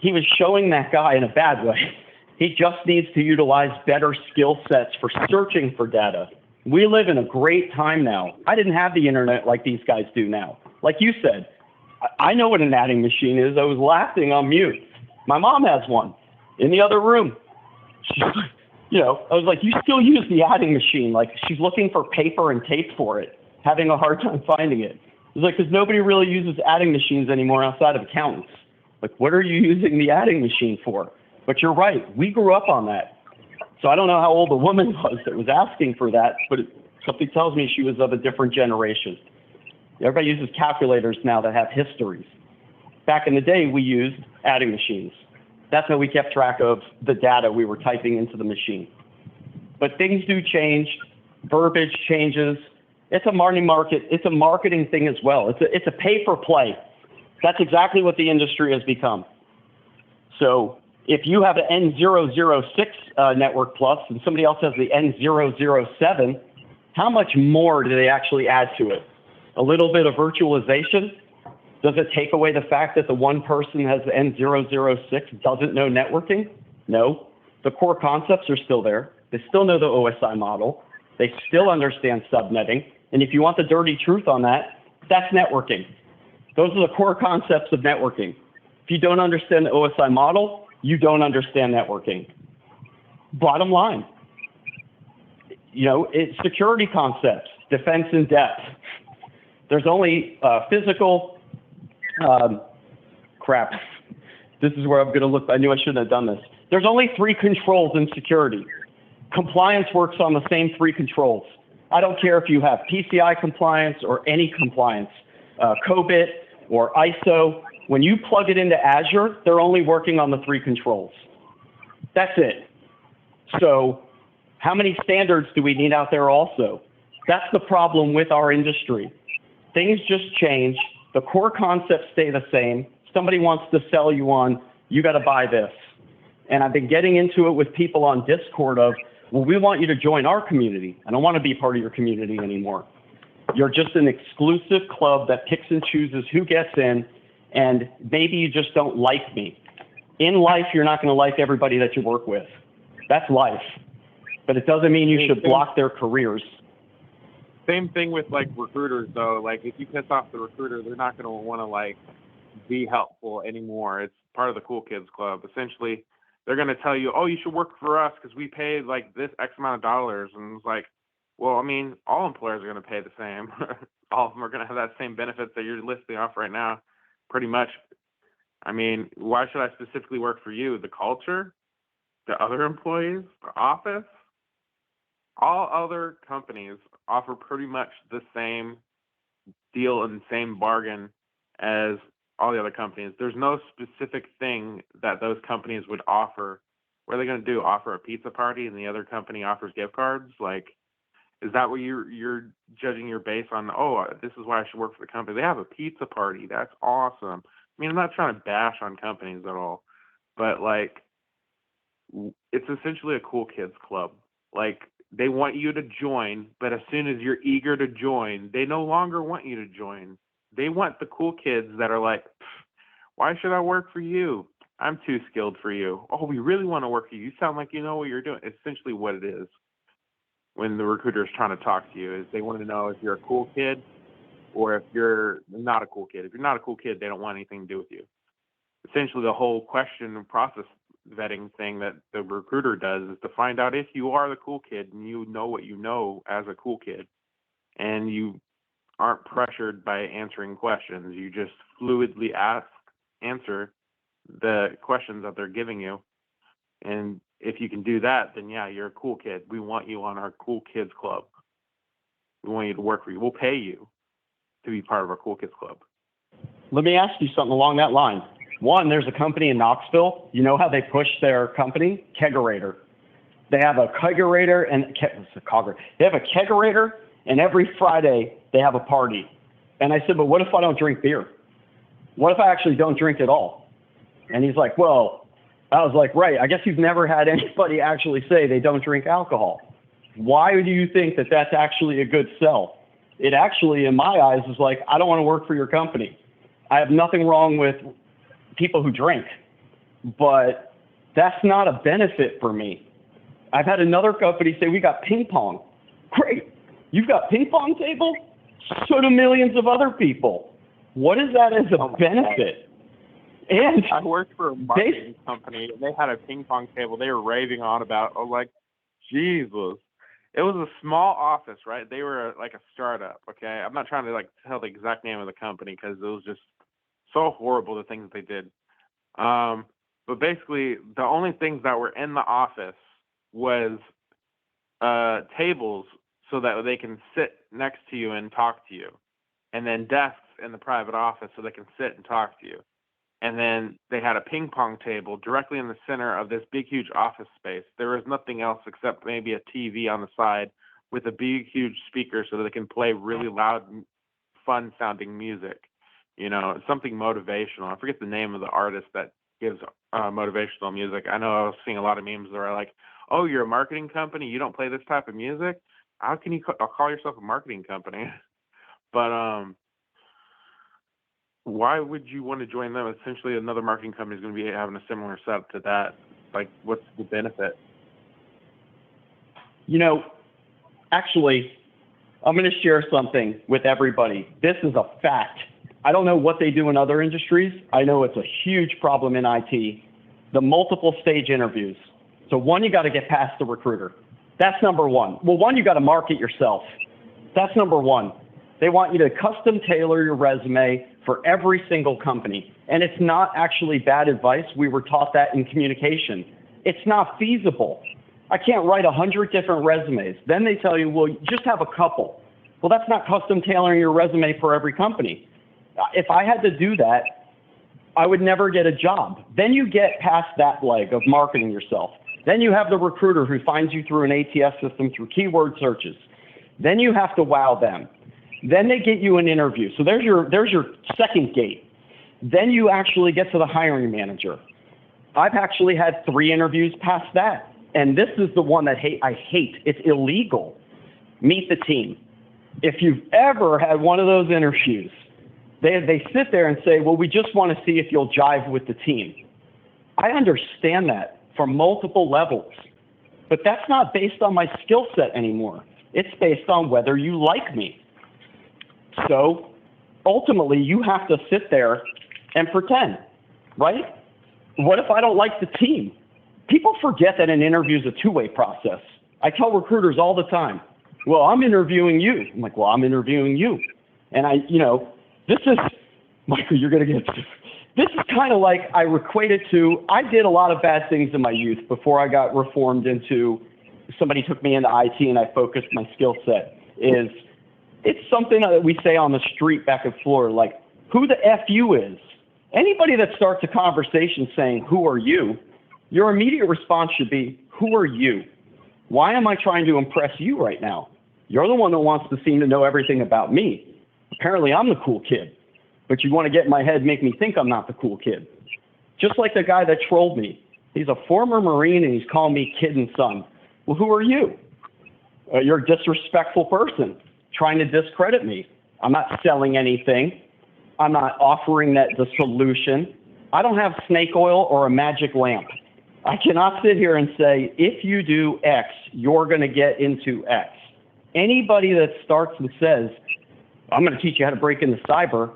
he was showing that guy in a bad way. He just needs to utilize better skill sets for searching for data. We live in a great time now. I didn't have the internet like these guys do now. Like you said, I know what an adding machine is. I was laughing on mute. My mom has one in the other room. I was like, you still use the adding machine. Like, she's looking for paper and tape for it, having a hard time finding it. It was like, because nobody really uses adding machines anymore outside of accountants. Like, what are you using the adding machine for? But you're right. We grew up on that. So I don't know how old the woman was that was asking for that, but something tells me she was of a different generation. Everybody uses calculators now that have histories. Back in the day, we used adding machines. That's how we kept track of the data we were typing into the machine. But things do change. Verbiage changes. It's a marketing thing as well. It's a pay for play. That's exactly what the industry has become. So if you have an N006 Network Plus and somebody else has the N007, how much more do they actually add to it? A little bit of virtualization? Does it take away the fact that the one person has the N006 doesn't know networking? No. The core concepts are still there. They still know the OSI model. They still understand subnetting. And if you want the dirty truth on that, that's networking. Those are the core concepts of networking. If you don't understand the OSI model, you don't understand networking. Bottom line, it's security concepts, defense in depth. There's only physical, crap. This is where I'm going to look. I knew I shouldn't have done this. There's only 3 controls in security. Compliance works on the same 3 controls. I don't care if you have PCI compliance or any compliance, COBIT or ISO. When you plug it into Azure, they're only working on the 3 controls. That's it. So how many standards do we need out there also? That's the problem with our industry. Things just change. The core concepts stay the same. Somebody wants to sell you on, you got to buy this. And I've been getting into it with people on Discord of, well, we want you to join our community. I don't want to be part of your community anymore. You're just an exclusive club that picks and chooses who gets in, and maybe you just don't like me. In life, you're not going to like everybody that you work with. That's life. But it doesn't mean you should block their careers. Same thing with like recruiters though. Like if you piss off the recruiter, they're not going to want to like be helpful anymore. It's part of the Cool Kids Club. Essentially, they're going to tell you, oh, you should work for us because we pay like this X amount of dollars. And it's like, well, I mean, all employers are going to pay the same. All of them are going to have that same benefits that you're listing off right now, pretty much. I mean, why should I specifically work for you? The culture, the other employees, the office, all other companies offer pretty much the same deal and same bargain as all the other companies. There's no specific thing that those companies would offer. What are they going to do? Offer a pizza party and the other company offers gift cards? Like, is that what you're judging your base on? Oh, this is why I should work for the company. They have a pizza party. That's awesome. I mean, I'm not trying to bash on companies at all, but like, it's essentially a cool kids club. Like, they want you to join, but as soon as you're eager to join, they no longer want you to join. They want the cool kids that are like, why should I work for you? I'm too skilled for you. Oh, we really want to work for you. You sound like you know what you're doing. It's essentially what it is when the recruiter is trying to talk to you, is they want to know if you're a cool kid or if you're not a cool kid. If you're not a cool kid, they don't want anything to do with you. Essentially, the whole question and process vetting thing that the recruiter does is to find out if you are the cool kid and you know what you know as a cool kid and you aren't pressured by answering questions. You just fluidly answer the questions that they're giving you. And if you can do that, then yeah, you're a cool kid. We want you on our Cool Kids Club. We want you to work for you. We'll pay you to be part of our Cool Kids Club. Let me ask you something along that line. One, there's a company in Knoxville. You know how they push their company? Kegerator. They have a kegerator they have a kegerator, and every Friday they have a party. And I said, but what if I don't drink beer? What if I actually don't drink at all? And he's like, well, I was like, right, I guess you've never had anybody actually say they don't drink alcohol. Why do you think that that's actually a good sell? It actually, in my eyes, is like, I don't want to work for your company. I have nothing wrong with people who drink, but that's not a benefit for me. I've had another company say, we got ping pong. Great. You've got ping pong table? So do millions of other people. What is that as a benefit? And I worked for a marketing company, and they had a ping pong table. They were raving on about, like, Jesus. It was a small office, right? They were like a startup, okay? I'm not trying to, like, tell the exact name of the company because it was just so horrible, the things that they did. But basically, the only things that were in the office was tables so that they can sit next to you and talk to you, and then desks in the private office so they can sit and talk to you. And then they had a ping pong table directly in the center of this big, huge office space. There was nothing else except maybe a TV on the side with a big, huge speaker so that they can play really loud, fun-sounding music. You know, something motivational. I forget the name of the artist that gives motivational music. I know I was seeing a lot of memes that are like, oh, you're a marketing company? You don't play this type of music? How can you call yourself a marketing company? But why would you want to join them? Essentially, another marketing company is going to be having a similar setup to that. Like, what's the benefit? You know, actually, I'm going to share something with everybody. This is a fact. I don't know what they do in other industries. I know it's a huge problem in IT. The multiple stage interviews. So one, you got to get past the recruiter. That's number one. Well, one, you got to market yourself. That's number one. They want you to custom tailor your resume for every single company. And it's not actually bad advice. We were taught that in communication. It's not feasible. I can't write 100 different resumes. Then they tell you, well, just have a couple. Well, that's not custom tailoring your resume for every company. If I had to do that, I would never get a job. Then you get past that leg of marketing yourself. Then you have the recruiter who finds you through an ATS system through keyword searches. Then you have to wow them. Then they get you an interview. So there's your second gate. Then you actually get to the hiring manager. I've actually had 3 interviews past that. And this is the one that I hate. It's illegal. Meet the team. If you've ever had one of those interviews, they sit there and say, well, we just want to see if you'll jive with the team. I understand that from multiple levels. But that's not based on my skill set anymore. It's based on whether you like me. So ultimately, you have to sit there and pretend, right? What if I don't like the team? People forget that an interview is a two-way process. I tell recruiters all the time, well, I'm interviewing you. I'm like, well, I'm interviewing you. And this is, Michael, you're going to get, this is kind of like I equate it to, I did a lot of bad things in my youth before I got reformed into, somebody took me into IT and I focused my skill set is, it's something that we say on the street back in Florida, like, who the F you is. Anybody that starts a conversation saying, who are you? Your immediate response should be, who are you? Why am I trying to impress you right now? You're the one that wants to seem to know everything about me. Apparently I'm the cool kid, but you want to get in my head, make me think I'm not the cool kid. Just like the guy that trolled me. He's a former Marine and he's calling me kid and son. Well, who are you? You're a disrespectful person trying to discredit me. I'm not selling anything. I'm not offering the solution. I don't have snake oil or a magic lamp. I cannot sit here and say, if you do X, you're going to get into X. Anybody that starts and says, I'm going to teach you how to break into cyber,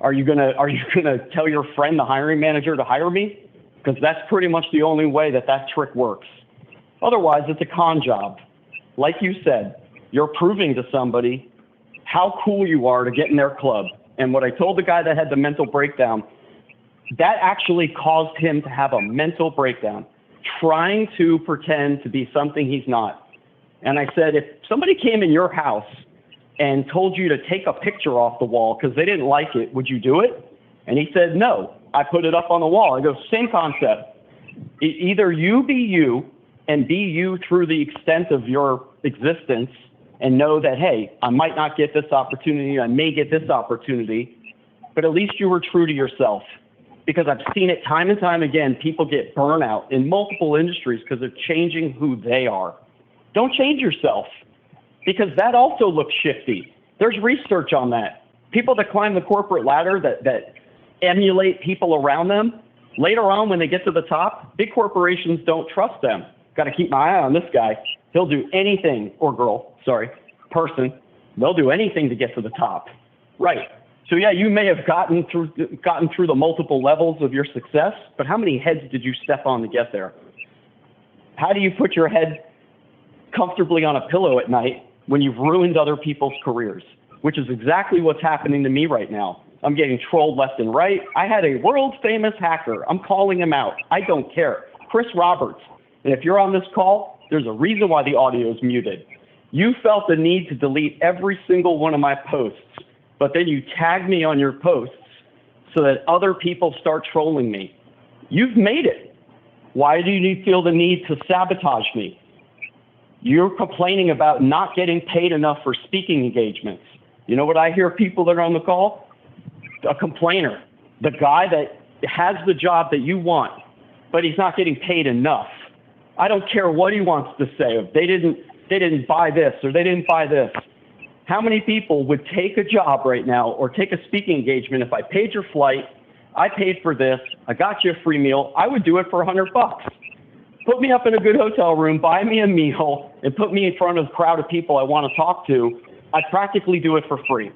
are you going to tell your friend, the hiring manager, to hire me? Because that's pretty much the only way that trick works. Otherwise, it's a con job. Like you said, you're proving to somebody how cool you are to get in their club. And what I told the guy that had the mental breakdown, that actually caused him to have a mental breakdown, trying to pretend to be something he's not. And I said, if somebody came in your house and told you to take a picture off the wall because they didn't like it, would you do it? And he said, no. I put it up on the wall. I go, same concept. Either you be you and be you through the extent of your existence and know that, hey, I might not get this opportunity, I may get this opportunity, but at least you were true to yourself. Because I've seen it time and time again, people get burnout in multiple industries because they're changing who they are. Don't change yourself, because that also looks shifty. There's research on that. People that climb the corporate ladder that emulate people around them, later on when they get to the top, big corporations don't trust them. Got to keep my eye on this guy. He'll do anything, or girl, sorry, person. They'll do anything to get to the top. Right. So yeah, you may have gotten through the multiple levels of your success, but how many heads did you step on to get there? How do you put your head comfortably on a pillow at night when you've ruined other people's careers? Which is exactly what's happening to me right now. I'm getting trolled left and right. I had a world famous hacker. I'm calling him out. I don't care. Chris Roberts. And if you're on this call, there's a reason why the audio is muted. You felt the need to delete every single one of my posts, but then you tag me on your posts so that other people start trolling me. You've made it. Why do you feel the need to sabotage me? You're complaining about not getting paid enough for speaking engagements. You know what I hear people that are on the call? A complainer. The guy that has the job that you want, but he's not getting paid enough. I don't care what he wants to say. If they didn't buy this or they didn't buy this. How many people would take a job right now or take a speaking engagement if I paid your flight, I paid for this, I got you a free meal, I would do it for $100. Put me up in a good hotel room, buy me a meal, and put me in front of a crowd of people I want to talk to. I'd practically do it for free,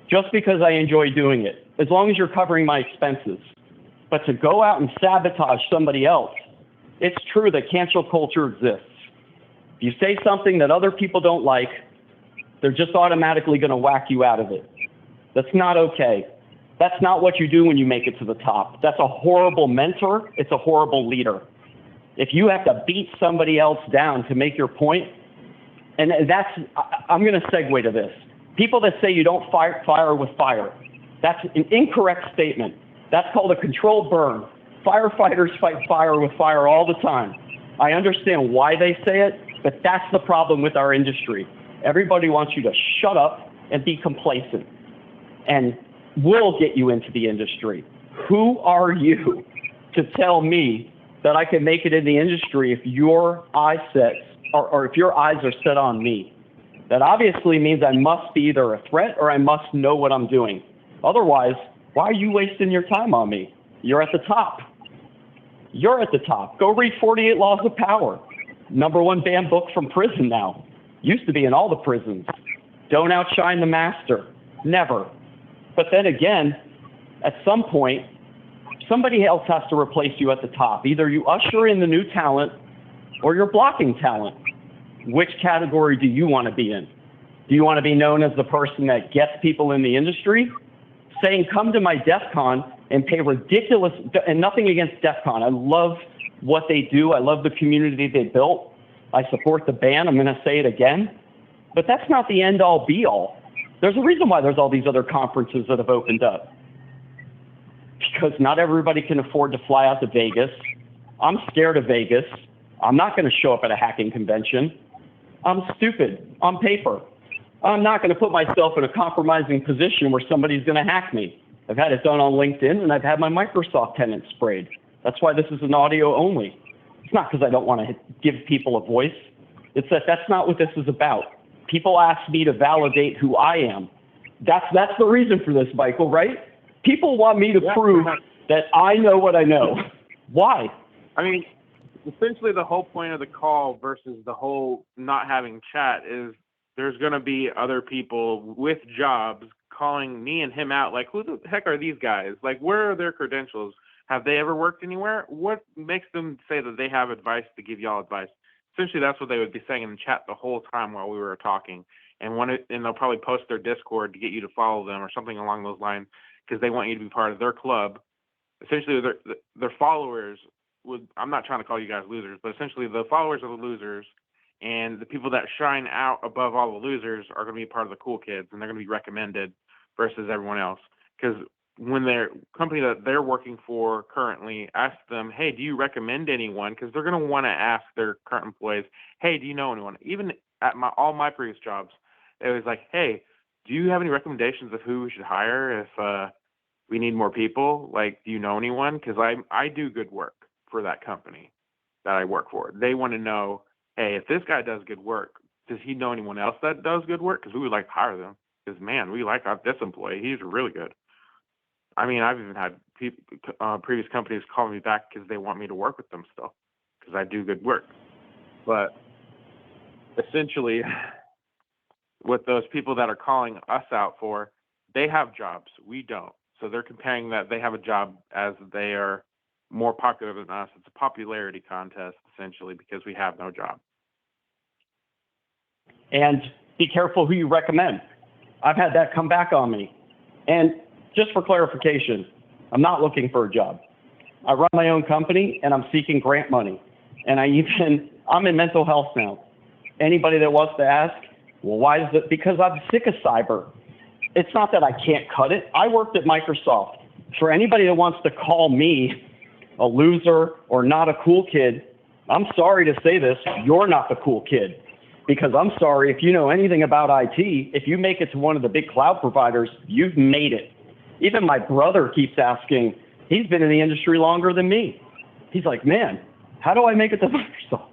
just because I enjoy doing it, as long as you're covering my expenses. But to go out and sabotage somebody else, it's true that cancel culture exists. If you say something that other people don't like, they're just automatically going to whack you out of it. That's not okay. That's not what you do when you make it to the top. That's a horrible mentor. It's a horrible leader. If you have to beat somebody else down to make your point, and I'm going to segue to this. People that say you don't fight fire with fire, that's an incorrect statement. That's called a controlled burn. Firefighters fight fire with fire all the time. I understand why they say it, but that's the problem with our industry. Everybody wants you to shut up and be complacent, and we'll get you into the industry. Who are you to tell me that I can make it in the industry if your or if your eyes are set on me? That obviously means I must be either a threat or I must know what I'm doing. Otherwise, why are you wasting your time on me? You're at the top. You're at the top. Go read 48 Laws of Power. #1 banned book from prison now. Used to be in all the prisons. Don't outshine the master. Never. But then again, at some point, somebody else has to replace you at the top. Either you usher in the new talent or you're blocking talent. Which category do you want to be in? Do you want to be known as the person that gets people in the industry? Saying, come to my DEF CON and pay ridiculous, and nothing against DEF CON. I love what they do. I love the community they built. I support the band. I'm going to say it again. But that's not the end all be all. There's a reason why there's all these other conferences that have opened up. Because not everybody can afford to fly out to Vegas. I'm scared of Vegas. I'm not going to show up at a hacking convention. I'm stupid on paper. I'm not going to put myself in a compromising position where somebody's going to hack me. I've had it done on LinkedIn, and I've had my Microsoft tenant sprayed. That's why this is an audio only. It's not because I don't want to give people a voice. It's that that's not what this is about. People ask me to validate who I am. That's the reason for this, Michael, right? People want me to prove that I know what I know. Why? I mean, essentially the whole point of the call versus the whole not having chat is there's going to be other people with jobs calling me and him out like, who the heck are these guys? Like, where are their credentials? Have they ever worked anywhere? What makes them say that they have advice to give y'all advice? Essentially, that's what they would be saying in the chat the whole time while we were talking. And they'll probably post their Discord to get you to follow them or something along those lines because they want you to be part of their club. Essentially, their followers I'm not trying to call you guys losers, but essentially the followers of the losers and the people that shine out above all the losers are going to be part of the cool kids, and they're going to be recommended versus everyone else. Because when their company that they're working for currently asks them, hey, do you recommend anyone? Because they're going to want to ask their current employees, hey, do you know anyone? Even at all my previous jobs, it was like, hey, do you have any recommendations of who we should hire if we need more people? Like, do you know anyone? Because I do good work for that company that I work for. They want to know, hey, if this guy does good work, does he know anyone else that does good work? Because we would like to hire them. Because, man, we like this employee. He's really good. I mean, I've even had previous companies call me back because they want me to work with them still because I do good work. But essentially, what those people that are calling us out for, they have jobs. We don't. So they're comparing that they have a job as they are more popular than us. It's a popularity contest, essentially, because we have no job. And be careful who you recommend. I've had that come back on me. And just for clarification, I'm not looking for a job. I run my own company and I'm seeking grant money. And I'm in mental health now. Anybody that wants to ask, well, why is it? Because I'm sick of cyber. It's not that I can't cut it. I worked at Microsoft. For anybody that wants to call me a loser or not a cool kid, I'm sorry to say this, you're not the cool kid. Because I'm sorry, if you know anything about IT, if you make it to one of the big cloud providers, you've made it. Even my brother keeps asking, he's been in the industry longer than me. He's like, man, how do I make it to Microsoft?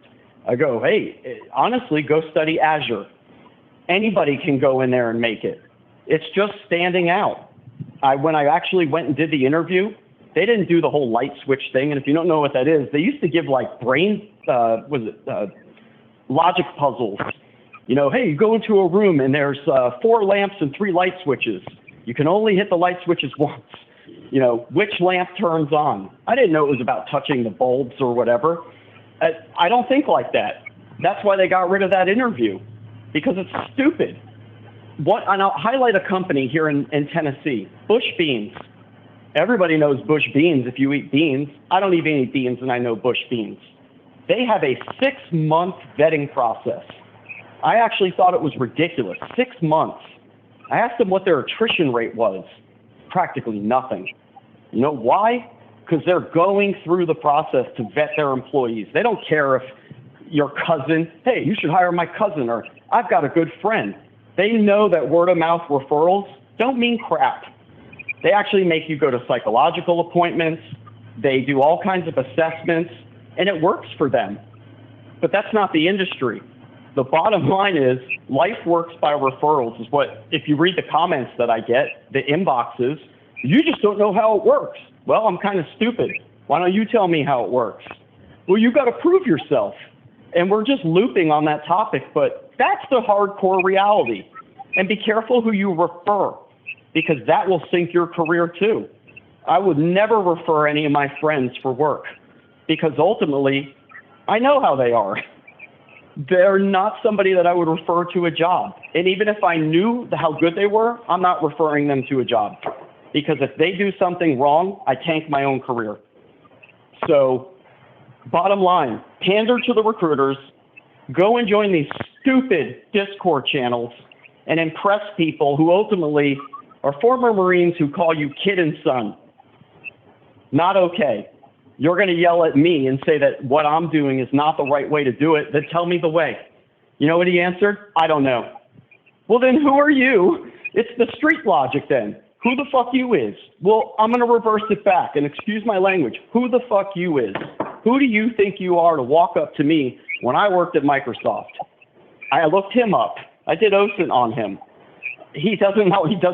I go, hey, honestly, go study Azure. Anybody can go in there and make it. It's just standing out. When I actually went and did the interview, they didn't do the whole light switch thing. And if you don't know what that is, they used to give like logic puzzles. You know, hey, you go into a room and there's 4 lamps and 3 light switches. You can only hit the light switches once. You know, which lamp turns on? I didn't know it was about touching the bulbs or whatever. I don't think like that. That's why they got rid of that interview, because it's stupid. And I'll highlight a company here in Tennessee, Bush Beans. Everybody knows Bush Beans if you eat beans. I don't even eat beans and I know Bush Beans. They have a 6-month vetting process. I actually thought it was ridiculous. 6 months. I asked them what their attrition rate was. Practically nothing. You know why? Because they're going through the process to vet their employees. They don't care if your cousin, hey, you should hire my cousin, or I've got a good friend. They know that word of mouth referrals don't mean crap. They actually make you go to psychological appointments. They do all kinds of assessments, and it works for them. But that's not the industry. The bottom line is life works by referrals is what, if you read the comments that I get, the inboxes, you just don't know how it works. Well, I'm kind of stupid. Why don't you tell me how it works? Well, you got to prove yourself. And we're just looping on that topic, but that's the hardcore reality. And be careful who you refer, because that will sink your career too. I would never refer any of my friends for work, because ultimately, I know how they are. They're not somebody that I would refer to a job. And even if I knew how good they were, I'm not referring them to a job. Because if they do something wrong, I tank my own career. So, bottom line, pander to the recruiters, go and join these stupid Discord channels and impress people who ultimately are former Marines who call you kid and son. Not okay. You're going to yell at me and say that what I'm doing is not the right way to do it, then tell me the way. You know what he answered? I don't know. Well, then who are you? It's the street logic then. Who the fuck you is? Well, I'm going to reverse it back and excuse my language. Who the fuck you is? Who do you think you are to walk up to me when I worked at Microsoft? I looked him up. I did OSINT on him. He does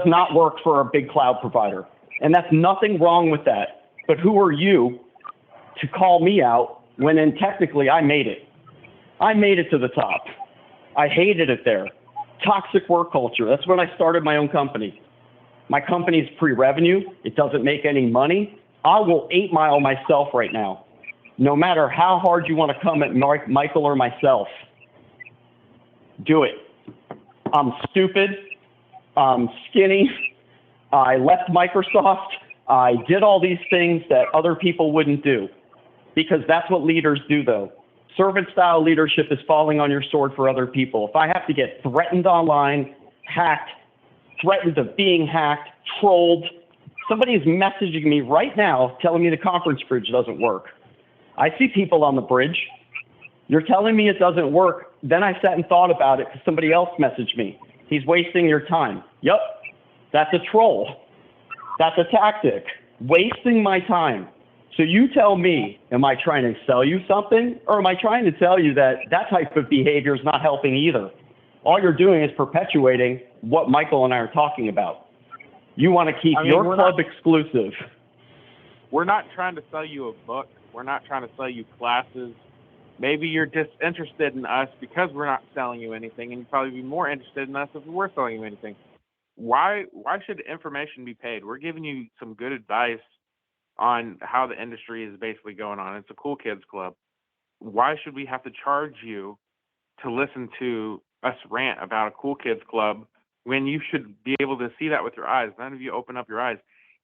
not work for a big cloud provider. And that's nothing wrong with that. But who are you to call me out when then technically I made it? I made it to the top. I hated it there. Toxic work culture. That's when I started my own company. My company's pre-revenue. It doesn't make any money. I will 8-mile myself right now, no matter how hard you want to come at Michael or myself. Do it. I'm stupid. I'm skinny. I left Microsoft. I did all these things that other people wouldn't do, because that's what leaders do, though. Servant-style leadership is falling on your sword for other people. If I have to get threatened online, hacked, threatened of being hacked, trolled, Somebody is messaging me right now telling me the conference bridge doesn't work. I see people on the bridge. You're telling me it doesn't work. Then I sat and thought about it because somebody else messaged me. He's wasting your time. Yep, that's a troll. That's a tactic. Wasting my time. So you tell me, am I trying to sell you something, or am I trying to tell you that that type of behavior is not helping either? All you're doing is perpetuating what Michael and I are talking about. You want to keep your club exclusive. We're not trying to sell you a book. We're not trying to sell you classes. Maybe you're disinterested in us because we're not selling you anything, and you'd probably be more interested in us if we were selling you anything. Why should information be paid? We're giving you some good advice on how the industry is basically going on. It's a cool kids club. Why should we have to charge you to listen to us rant about a cool kids club when you should be able to see that with your eyes? None of you open up your eyes.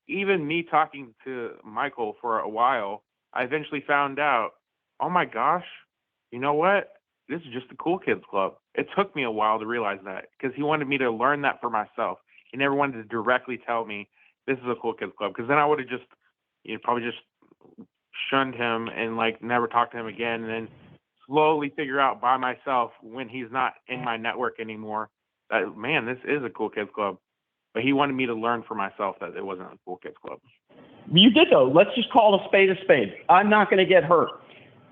Even me talking to Michael for a while, I eventually found out, oh my gosh, you know what? This is just a cool kids club. It took me a while to realize that because he wanted me to learn that for myself. He never wanted to directly tell me this is a cool kids club, because then I would have just, probably just shunned him and like never talked to him again, and then slowly figure out by myself when he's not in my network anymore that, man, this is a cool kids club. But he wanted me to learn for myself that it wasn't a cool kids club. You did, though. Let's just call a spade a spade. I'm not going to get hurt.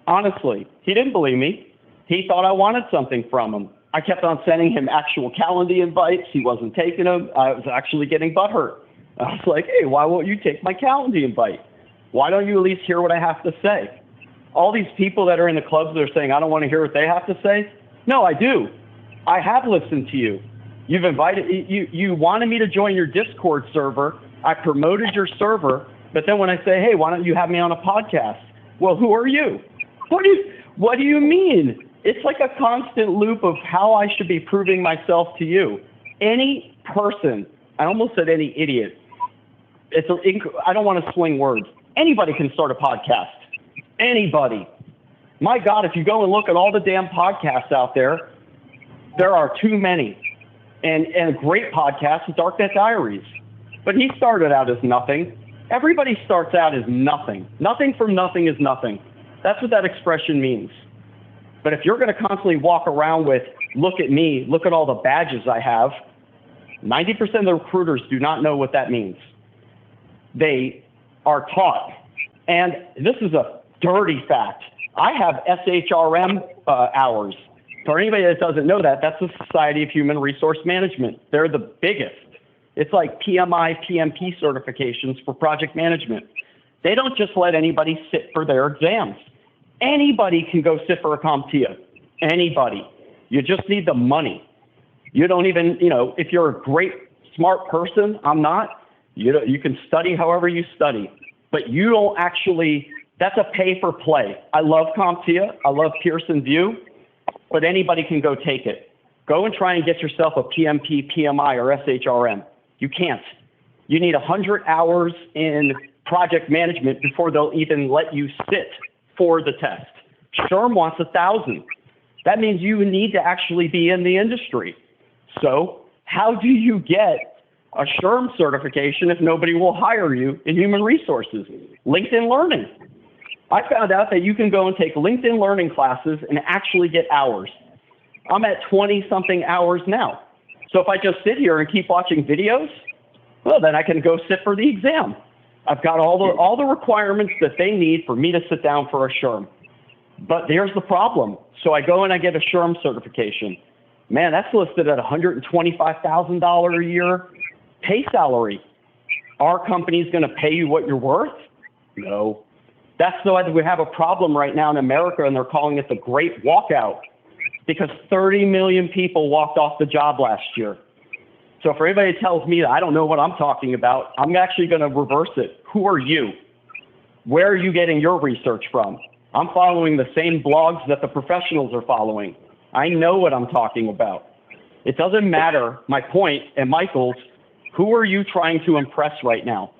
Honestly, he didn't believe me. He thought I wanted something from him. I kept on sending him actual Calendly invites. He wasn't taking them. I was actually getting butthurt. I was like, hey, why won't you take my Calendly invite? Why don't you at least hear what I have to say? All these people that are in the clubs that are saying, I don't want to hear what they have to say. No, I do. I have listened to you. You've invited, you wanted me to join your Discord server. I promoted your server. But then when I say, hey, why don't you have me on a podcast? Well, who are you? What do you mean? It's like a constant loop of how I should be proving myself to you. Any person, I almost said any idiot. I don't want to swing words. Anybody can start a podcast. Anybody. My God, if you go and look at all the damn podcasts out there, there are too many. And a great podcast is Darknet Diaries. But he started out as nothing. Everybody starts out as nothing. Nothing from nothing is nothing. That's what that expression means. But if you're going to constantly walk around with, look at me, look at all the badges I have, 90% of the recruiters do not know what that means. They are taught. And this is a dirty fact. I have SHRM hours. For anybody that doesn't know that, that's the Society of Human Resource Management. They're the biggest. It's like PMI, PMP certifications for project management. They don't just let anybody sit for their exams. Anybody can go sit for a CompTIA. Anybody. You just need the money. You don't even, if you're a great, smart person, I'm not, you can study however you study. But you don't actually, that's a pay for play. I love CompTIA. I love Pearson VUE, but anybody can go take it. Go and try and get yourself a PMP, PMI, or SHRM. You can't. You need 100 hours in project management before they'll even let you sit for the test. SHRM wants 1,000. That means you need to actually be in the industry. So how do you get a SHRM certification if nobody will hire you in human resources? LinkedIn Learning. I found out that you can go and take LinkedIn Learning classes and actually get hours. I'm at 20-something hours now. So if I just sit here and keep watching videos, well, then I can go sit for the exam. I've got all the requirements that they need for me to sit down for a SHRM. But there's the problem. So I go and I get a SHRM certification. Man, that's listed at $125,000 a year pay salary. Our company's going to pay you what you're worth? No. That's why we have a problem right now in America, and they're calling it the Great Walkout, because 30 million people walked off the job last year. So for anybody that tells me that I don't know what I'm talking about, I'm actually going to reverse it. Who are you? Where are you getting your research from? I'm following the same blogs that the professionals are following. I know what I'm talking about. It doesn't matter, my point, and Michael's, who are you trying to impress right now?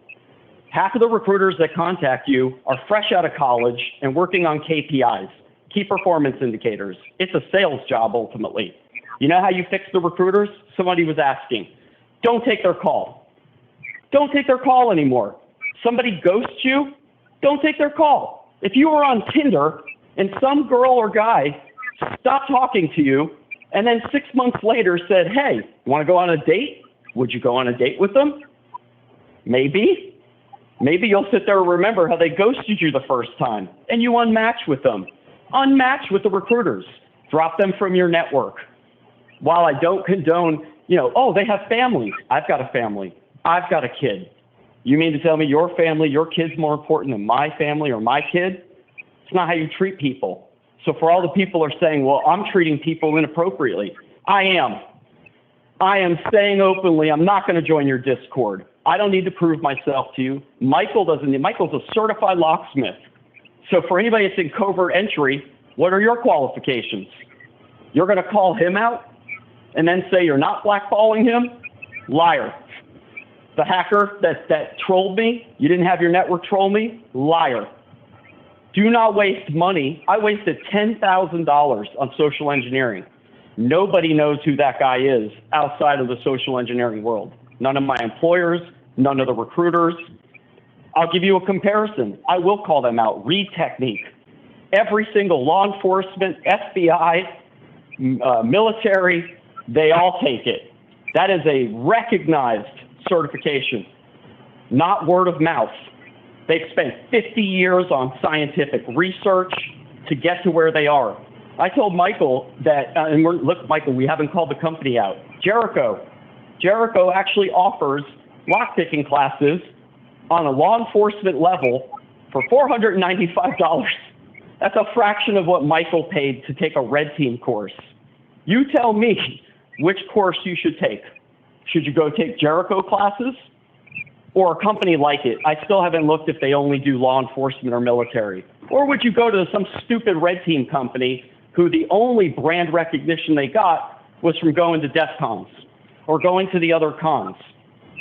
Half of the recruiters that contact you are fresh out of college and working on KPIs, key performance indicators. It's a sales job, ultimately. You know how you fix the recruiters? Somebody was asking. Don't take their call. Don't take their call anymore. Somebody ghosts you, don't take their call. If you were on Tinder and some girl or guy stopped talking to you and then 6 months later said, hey, you want to go on a date? Would you go on a date with them? Maybe. Maybe you'll sit there and remember how they ghosted you the first time and you unmatch with them. Unmatch with the recruiters. Drop them from your network. While I don't condone, oh, they have families. I've got a family. I've got a kid. You mean to tell me your family, your kid's more important than my family or my kid? It's not how you treat people. So for all the people are saying, well, I'm treating people inappropriately. I am. I am saying openly, I'm not going to join your Discord. I don't need to prove myself to you. Michael's a certified locksmith. So for anybody that's in covert entry, what are your qualifications? You're going to call him out and then say you're not blackballing him? Liar. The hacker that trolled me, you didn't have your network troll me? Liar. Do not waste money. I wasted $10,000 on social engineering. Nobody knows who that guy is outside of the social engineering world. None of my employers, none of the recruiters. I'll give you a comparison. I will call them out. Read Technique. Every single law enforcement, FBI, military, they all take it. That is a recognized certification, not word of mouth. They've spent 50 years on scientific research to get to where they are. I told Michael that, look, Michael, we haven't called the company out. Jericho actually offers lockpicking classes on a law enforcement level for $495. That's a fraction of what Michael paid to take a red team course. You tell me which course you should take. Should you go take Jericho classes or a company like it? I still haven't looked if they only do law enforcement or military. Or would you go to some stupid red team company who the only brand recognition they got was from going to DEF CONs or going to the other cons?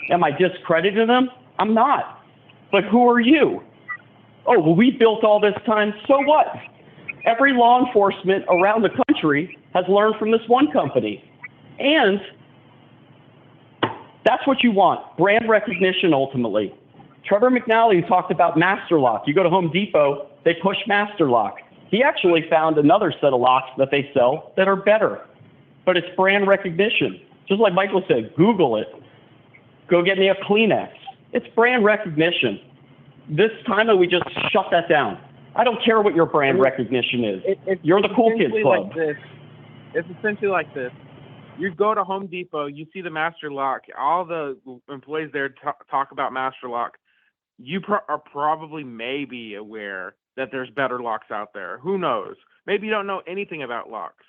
Am I discrediting them? I'm not. But who are you? Oh, well, we built all this time, so what? Every law enforcement around the country has learned from this one company. And that's what you want, brand recognition ultimately. Trevor McNally talked about MasterLock. You go to Home Depot, they push MasterLock. He actually found another set of locks that they sell that are better. But it's brand recognition. Just like Michael said, Google it. Go get me a Kleenex. It's brand recognition. This time we just shut that down. I don't care what your brand recognition is. You're the cool kids club. It's essentially like this. You go to Home Depot, you see the Master Lock, all the employees there talk about Master Lock. You are probably maybe aware that there's better locks out there. Who knows? Maybe you don't know anything about locks.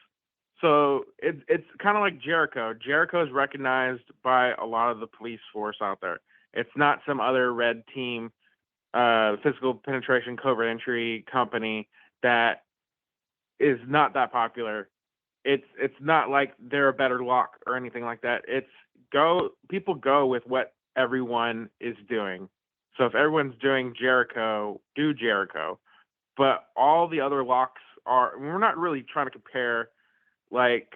So it's kind of like Jericho. Jericho is recognized by a lot of the police force out there. It's not some other red team physical penetration covert entry company that is not that popular. It's not like they're a better lock or anything like that. People go with what everyone is doing. So if everyone's doing Jericho, do Jericho. But all the other locks we're not really trying to compare like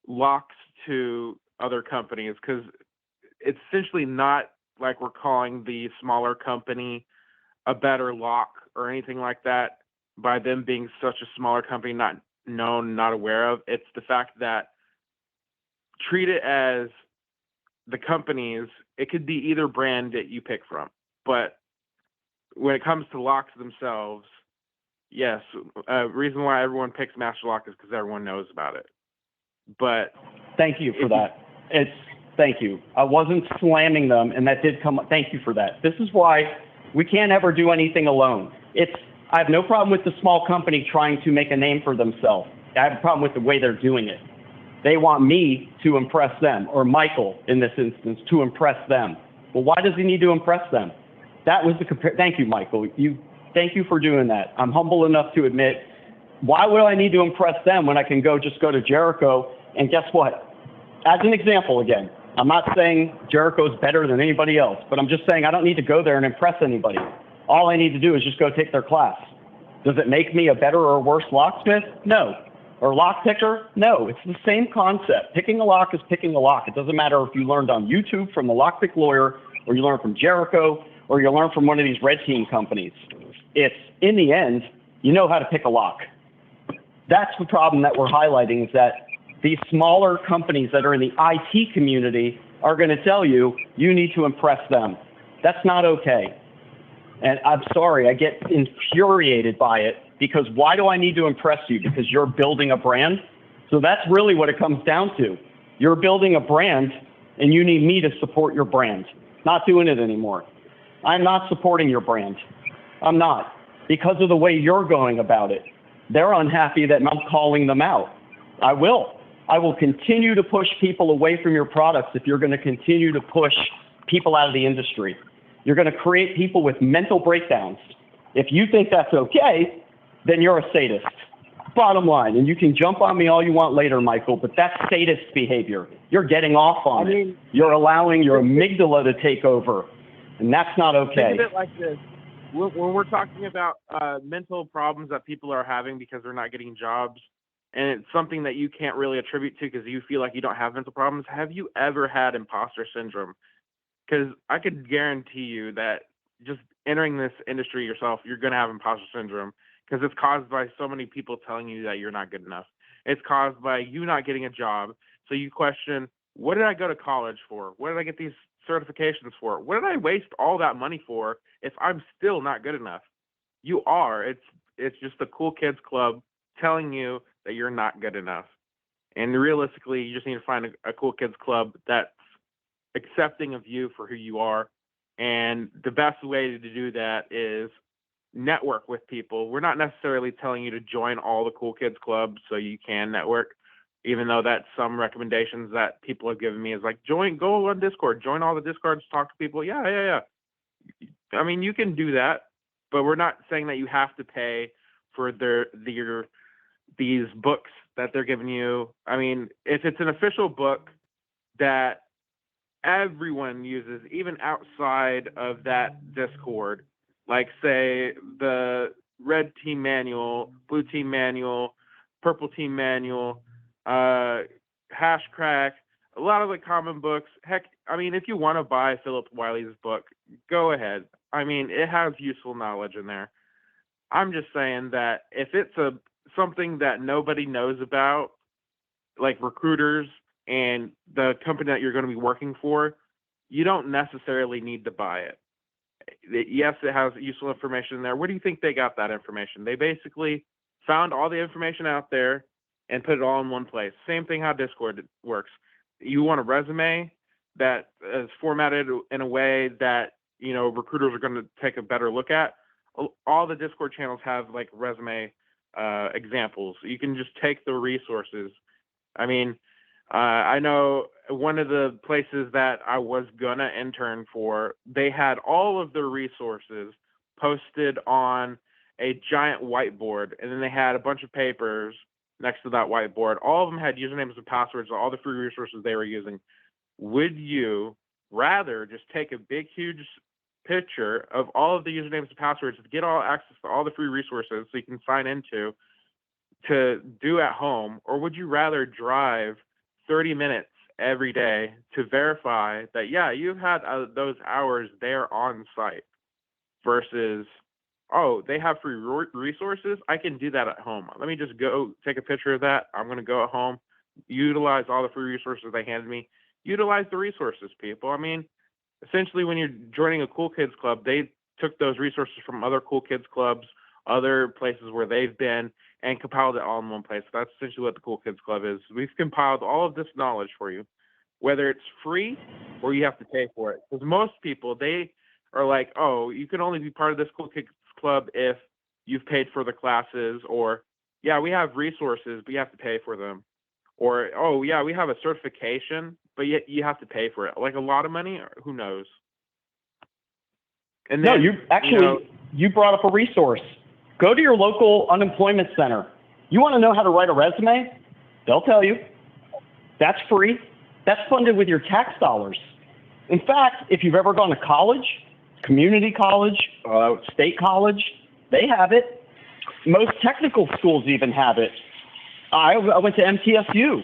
locks to other companies, because it's essentially not like we're calling the smaller company a better lock or anything like that by them being such a smaller company, not known, not aware of. It's the fact that treat it as the companies, it could be either brand that you pick from. But when it comes to locks themselves, yes, reason why everyone picks Master Lock is because everyone knows about it. But thank you for that. Thank you. I wasn't slamming them, and that did come. Thank you for that. This is why we can't ever do anything alone. I have no problem with the small company trying to make a name for themselves. I have a problem with the way they're doing it. They want me to impress them, or Michael in this instance, to impress them. Well, why does he need to impress them? That was thank you, Michael. Thank you for doing that. I'm humble enough to admit, why would I need to impress them when I can just go to Jericho? And guess what? As an example again, I'm not saying Jericho's better than anybody else, but I'm just saying I don't need to go there and impress anybody. All I need to do is just go take their class. Does it make me a better or worse locksmith? No. Or lock picker? No. It's the same concept. Picking a lock is picking a lock. It doesn't matter if you learned on YouTube from the Lockpick Lawyer or you learn from Jericho, or you learn from one of these red team companies. It's, in the end, you know how to pick a lock. That's the problem that we're highlighting, is that these smaller companies that are in the IT community are going to tell you, you need to impress them. That's not okay. And I'm sorry, I get infuriated by it, because why do I need to impress you? Because you're building a brand? So that's really what it comes down to. You're building a brand, and you need me to support your brand. Not doing it anymore. I'm not supporting your brand. I'm not, because of the way you're going about it. They're unhappy that I'm calling them out. I will continue to push people away from your products if you're going to continue to push people out of the industry. You're going to create people with mental breakdowns. If you think that's okay, then you're a sadist. Bottom line. And you can jump on me all you want later, Michael, but that's sadist behavior. You're getting off on it. You're allowing your amygdala to take over, and that's not okay. Think of it like this. When we're talking about mental problems that people are having because they're not getting jobs, and it's something that you can't really attribute to because you feel like you don't have mental problems, have you ever had imposter syndrome? Because I could guarantee you that just entering this industry yourself, you're going to have imposter syndrome, because it's caused by so many people telling you that you're not good enough. It's caused by you not getting a job. So you question, what did I go to college for? What did I get these certifications for? What did I waste all that money for if I'm still not good enough? You are. It's just the cool kids club telling you that you're not good enough. And realistically, you just need to find a cool kids club that's accepting of you for who you are. And the best way to do that is network with people. We're not necessarily telling you to join all the cool kids clubs so you can network, even though that's some recommendations that people have given me, is like, go on Discord, join all the Discords, talk to people. Yeah. I mean, you can do that, but we're not saying that you have to pay for these books that they're giving you. I mean, if it's an official book that everyone uses, even outside of that Discord, like say the red team manual, blue team manual, purple team manual, Hashcrack, a lot of the common books. Heck, I mean, if you want to buy Philip Wiley's book, go ahead. I mean, it has useful knowledge in there. I'm just saying that if it's something that nobody knows about, like recruiters and the company that you're going to be working for, you don't necessarily need to buy it. Yes, it has useful information in there. Where do you think they got that information? They basically found all the information out there and put it all in one place. Same thing how Discord works. You want a resume that is formatted in a way that, you know, recruiters are going to take a better look at. All the Discord channels have like resume examples. You can just take the resources. I mean, I know one of the places that I was gonna intern for, they had all of their resources posted on a giant whiteboard, and then they had a bunch of papers next to that whiteboard. All of them had usernames and passwords, all the free resources they were using. Would you rather just take a big, huge picture of all of the usernames and passwords to get all access to all the free resources so you can sign into to do at home, or would you rather drive 30 minutes every day to verify that, yeah, you've had those hours there on site, versus, oh, they have free resources, I can do that at home. Let me just go take a picture of that. I'm going to go at home, utilize all the free resources they handed me. Utilize the resources, people. I mean, essentially, when you're joining a cool kids club, they took those resources from other cool kids clubs, other places where they've been, and compiled it all in one place. That's essentially what the Cool Kids Club is. We've compiled all of this knowledge for you, whether it's free or you have to pay for it. Because most people, they are like, oh, you can only be part of this Cool Kids Club if you've paid for the classes, or, yeah, we have resources, but you have to pay for them. Or, oh, yeah, we have a certification, but yet you have to pay for it. Like a lot of money, who knows? And then, you brought up a resource. Go to your local unemployment center. You want to know how to write a resume? They'll tell you. That's free. That's funded with your tax dollars. In fact, if you've ever gone to college, community college, state college, they have it. Most technical schools even have it. I went to MTSU.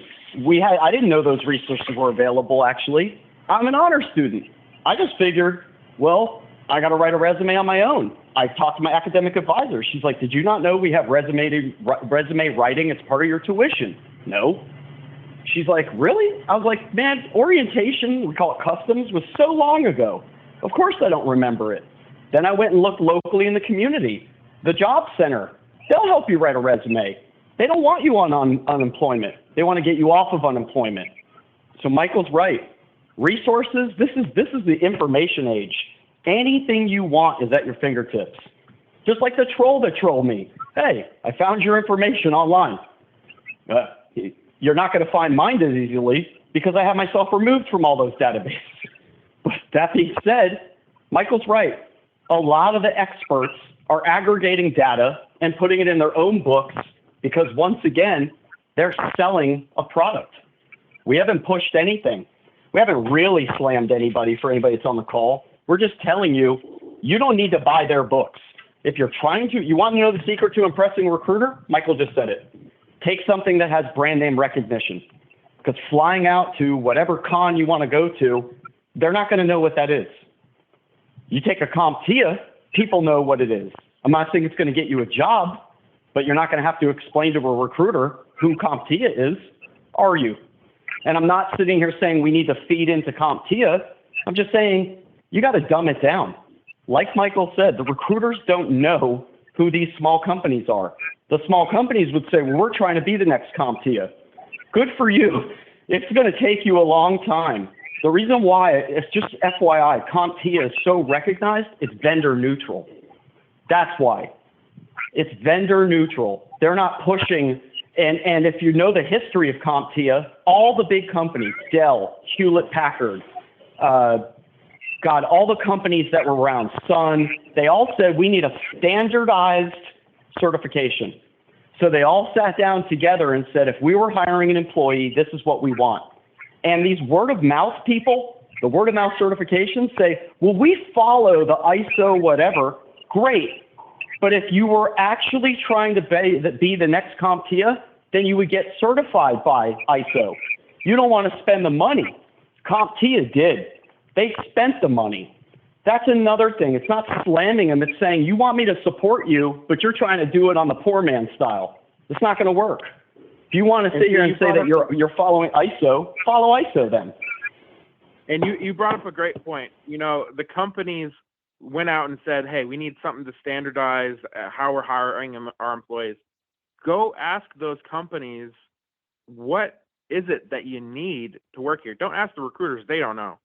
I didn't know those resources were available, actually. I'm an honor student. I just figured, well, I got to write a resume on my own. I talked to my academic advisor. She's like, did you not know we have resume writing as part of your tuition? No. She's like, really? I was like, man, orientation, we call it customs, was so long ago. Of course I don't remember it. Then I went and looked locally in the community. The job center, they'll help you write a resume. They don't want you on unemployment. They want to get you off of unemployment. So Michael's right. Resources, this is the information age. Anything you want is at your fingertips. Just like the troll that trolled me. Hey, I found your information online. You're not going to find mine as easily because I have myself removed from all those databases. But that being said, Michael's right. A lot of the experts are aggregating data and putting it in their own books because, once again, they're selling a product. We haven't pushed anything. We haven't really slammed anybody for anybody that's on the call. We're just telling you, you don't need to buy their books. If you're trying to, you want to know the secret to impressing a recruiter? Michael just said it. Take something that has brand name recognition. Because flying out to whatever con you want to go to, they're not going to know what that is. You take a CompTIA, people know what it is. I'm not saying it's going to get you a job, but you're not going to have to explain to a recruiter who CompTIA is, are you? And I'm not sitting here saying we need to feed into CompTIA. I'm just saying you got to dumb it down. Like Michael said, the recruiters don't know who these small companies are. The small companies would say, well, we're trying to be the next CompTIA. Good for you. It's going to take you a long time. The reason why, it's just FYI, CompTIA is so recognized, it's vendor neutral. That's why. It's vendor neutral. They're not pushing, and if you know the history of CompTIA, all the big companies, Dell, Hewlett-Packard, all the companies that were around, Sun, they all said we need a standardized certification. So they all sat down together and said, if we were hiring an employee, this is what we want. And these word of mouth people, the word of mouth certifications say, well, we follow the ISO whatever, great. But if you were actually trying to be the next CompTIA, then you would get certified by ISO. You don't want to spend the money. CompTIA did. They spent the money. That's another thing. It's not slamming them. It's saying, you want me to support you, but you're trying to do it on the poor man style. It's not going to work. If you want to sit here and say that you're following ISO, follow ISO then. And you brought up a great point. You know, the companies went out and said, hey, we need something to standardize how we're hiring our employees. Go ask those companies, what is it that you need to work here? Don't ask the recruiters. They don't know.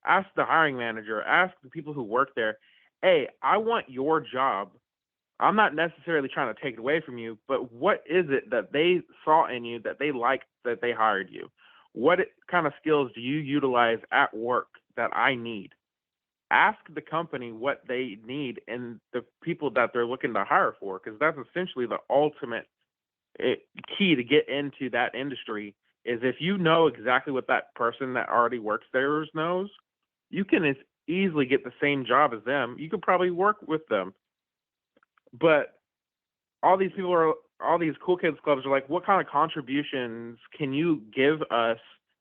Ask the hiring manager. Ask the people who work there. Hey, I want your job. I'm not necessarily trying to take it away from you, but what is it that they saw in you that they liked that they hired you? What kind of skills do you utilize at work that I need? Ask the company what they need and the people that they're looking to hire for, because that's essentially the ultimate key to get into that industry. Is if you know exactly what that person that already works there knows, you can as easily get the same job as them. You could probably work with them. But all these cool kids clubs are like, what kind of contributions can you give us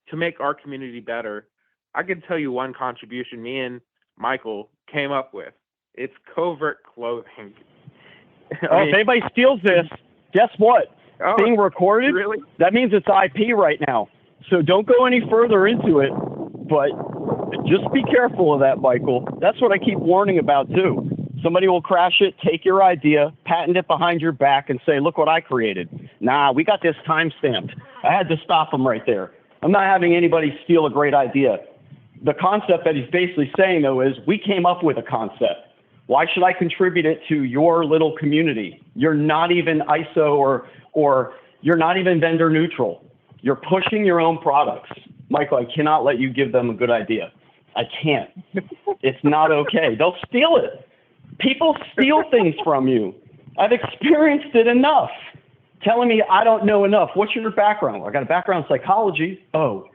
to make our community better? I can tell you one contribution me and Michael came up with. It's covert clothing. If anybody steals this, guess what? It's being recorded. Really? That means it's IP right now. So don't go any further into it, but just be careful of that, Michael. That's what I keep warning about too. Somebody will crash it, take your idea, patent it behind your back, and say, look what I created. Nah, we got this time-stamped. I had to stop them right there. I'm not having anybody steal a great idea. The concept that he's basically saying, though, is we came up with a concept. Why should I contribute it to your little community? You're not even ISO or you're not even vendor neutral. You're pushing your own products. Michael, I cannot let you give them a good idea. I can't. It's not okay. They'll steal it. People steal things from you. I've experienced it enough. Telling me I don't know enough. What's your background? I got a background in psychology. Oh.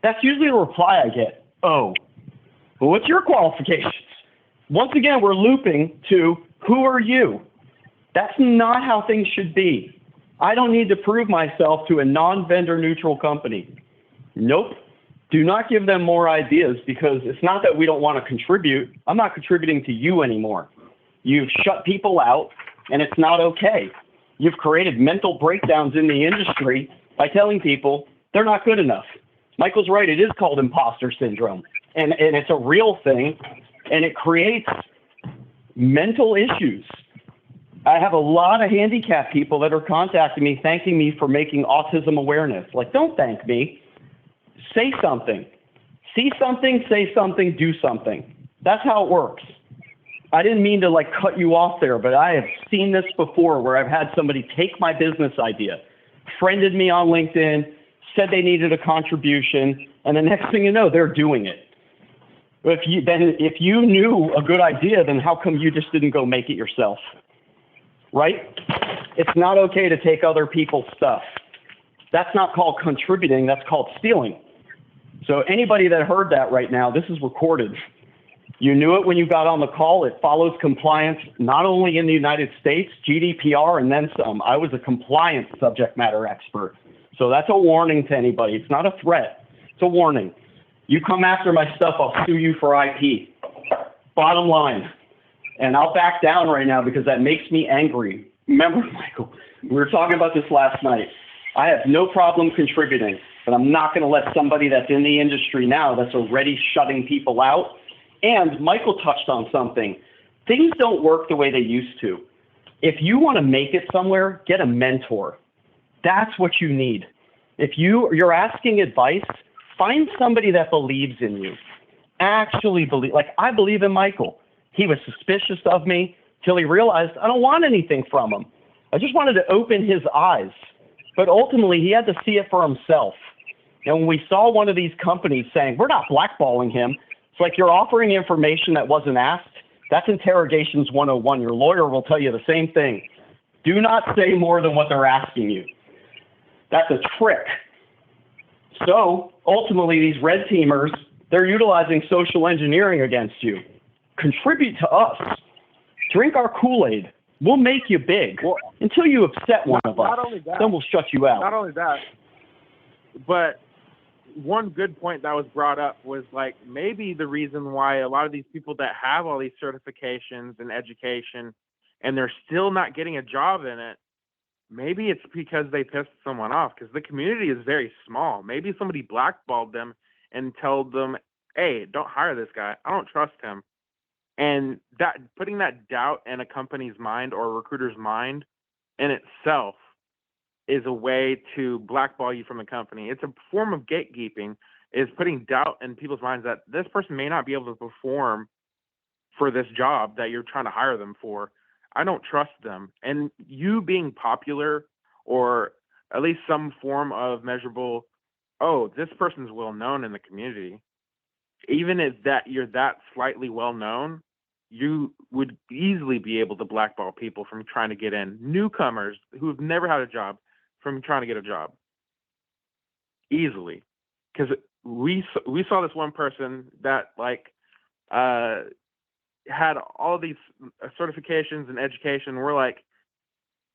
That's usually the reply I get. Oh. Well, what's your qualifications? Once again, we're looping to who are you? That's not how things should be. I don't need to prove myself to a non-vendor neutral company. Nope. Do not give them more ideas, because it's not that we don't want to contribute. I'm not contributing to you anymore. You've shut people out, and it's not okay. You've created mental breakdowns in the industry by telling people they're not good enough. Michael's right. It is called imposter syndrome, and it's a real thing, and it creates mental issues. I have a lot of handicapped people that are contacting me, thanking me for making autism awareness. Like, don't thank me. Say something. See something, say something, do something. That's how it works. I didn't mean to like cut you off there, but I have seen this before where I've had somebody take my business idea, friended me on LinkedIn, said they needed a contribution, and the next thing you know, they're doing it. If you knew a good idea, then how come you just didn't go make it yourself? Right? It's not okay to take other people's stuff. That's not called contributing, that's called stealing. So anybody that heard that right now, this is recorded. You knew it when you got on the call. It follows compliance, not only in the United States, GDPR, and then some. I was a compliance subject matter expert. So that's a warning to anybody. It's not a threat. It's a warning. You come after my stuff, I'll sue you for IP. Bottom line. And I'll back down right now because that makes me angry. Remember, Michael, we were talking about this last night. I have no problem contributing, but I'm not going to let somebody that's in the industry now that's already shutting people out. And Michael touched on something. Things don't work the way they used to. If you want to make it somewhere, get a mentor. That's what you need. If you're asking advice, find somebody that believes in you. Actually believe, like I believe in Michael. He was suspicious of me till he realized I don't want anything from him. I just wanted to open his eyes. But ultimately, he had to see it for himself. And when we saw one of these companies saying, we're not blackballing him, it's like you're offering information that wasn't asked. That's interrogations 101. Your lawyer will tell you the same thing. Do not say more than what they're asking you. That's a trick. So ultimately, these red teamers, they're utilizing social engineering against you. Contribute to us. Drink our Kool-Aid. We'll make you big. Well, until you upset one of us. Not only that, then we'll shut you out. Not only that, but one good point that was brought up was like maybe the reason why a lot of these people that have all these certifications and education and they're still not getting a job in it, maybe it's because they pissed someone off, because the community is very small. Maybe somebody blackballed them and told them, hey, don't hire this guy. I don't trust him. And that putting that doubt in a company's mind or a recruiter's mind in itself is a way to blackball you from the company. It's a form of gatekeeping, is putting doubt in people's minds that this person may not be able to perform for this job that you're trying to hire them for. I don't trust them. And you being popular, or at least some form of measurable, oh, this person's well known in the community, even if that you're that slightly well known, you would easily be able to blackball people from trying to get in. Newcomers who have never had a job from trying to get a job. Easily. Because we saw this one person that had all these certifications and education. We're like,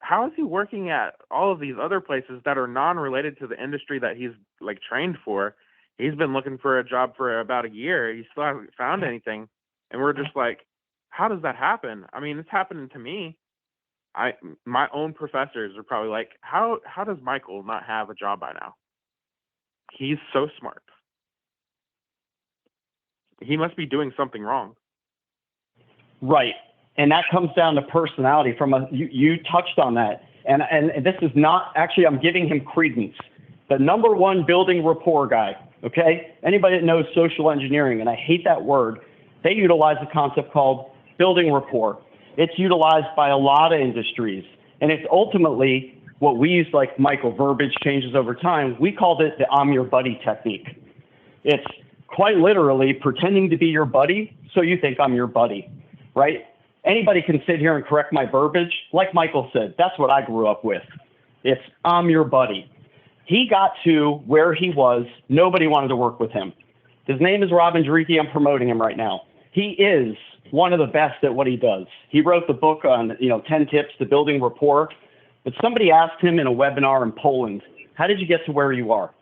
how is he working at all of these other places that are non-related to the industry that he's like trained for? He's been looking for a job for about a year. He still hasn't found anything. And we're just like, how does that happen? I mean, it's happening to me. My own professors are probably like, how does Michael not have a job by now? He's so smart. He must be doing something wrong. Right. And that comes down to personality. You touched on that. And this is not, actually, I'm giving him credence. The number one building rapport guy, okay? Anybody that knows social engineering, and I hate that word, they utilize a concept called building rapport. It's utilized by a lot of industries. And it's ultimately what we use, like Michael, verbiage changes over time. We called it the I'm your buddy technique. It's quite literally pretending to be your buddy so you think I'm your buddy, right? Anybody can sit here and correct my verbiage. Like Michael said, that's what I grew up with. It's I'm your buddy. He got to where he was. Nobody wanted to work with him. His name is Robin Dreeke. I'm promoting him right now. He is one of the best at what he does. He wrote the book on 10 tips to building rapport. But somebody asked him in a webinar in Poland, how did you get to where you are?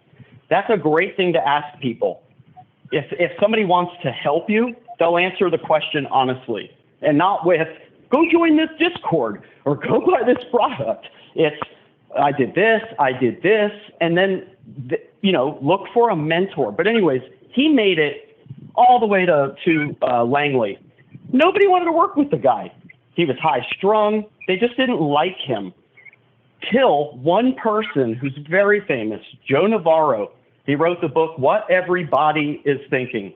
That's a great thing to ask people. If somebody wants to help you, they'll answer the question honestly and not with, go join this Discord or go buy this product. It's, I did this, and then, look for a mentor. But anyways, he made it all the way to Langley. Nobody wanted to work with the guy. He was high strung. They just didn't like him. Till one person who's very famous, Joe Navarro, he wrote the book, What Everybody is Thinking.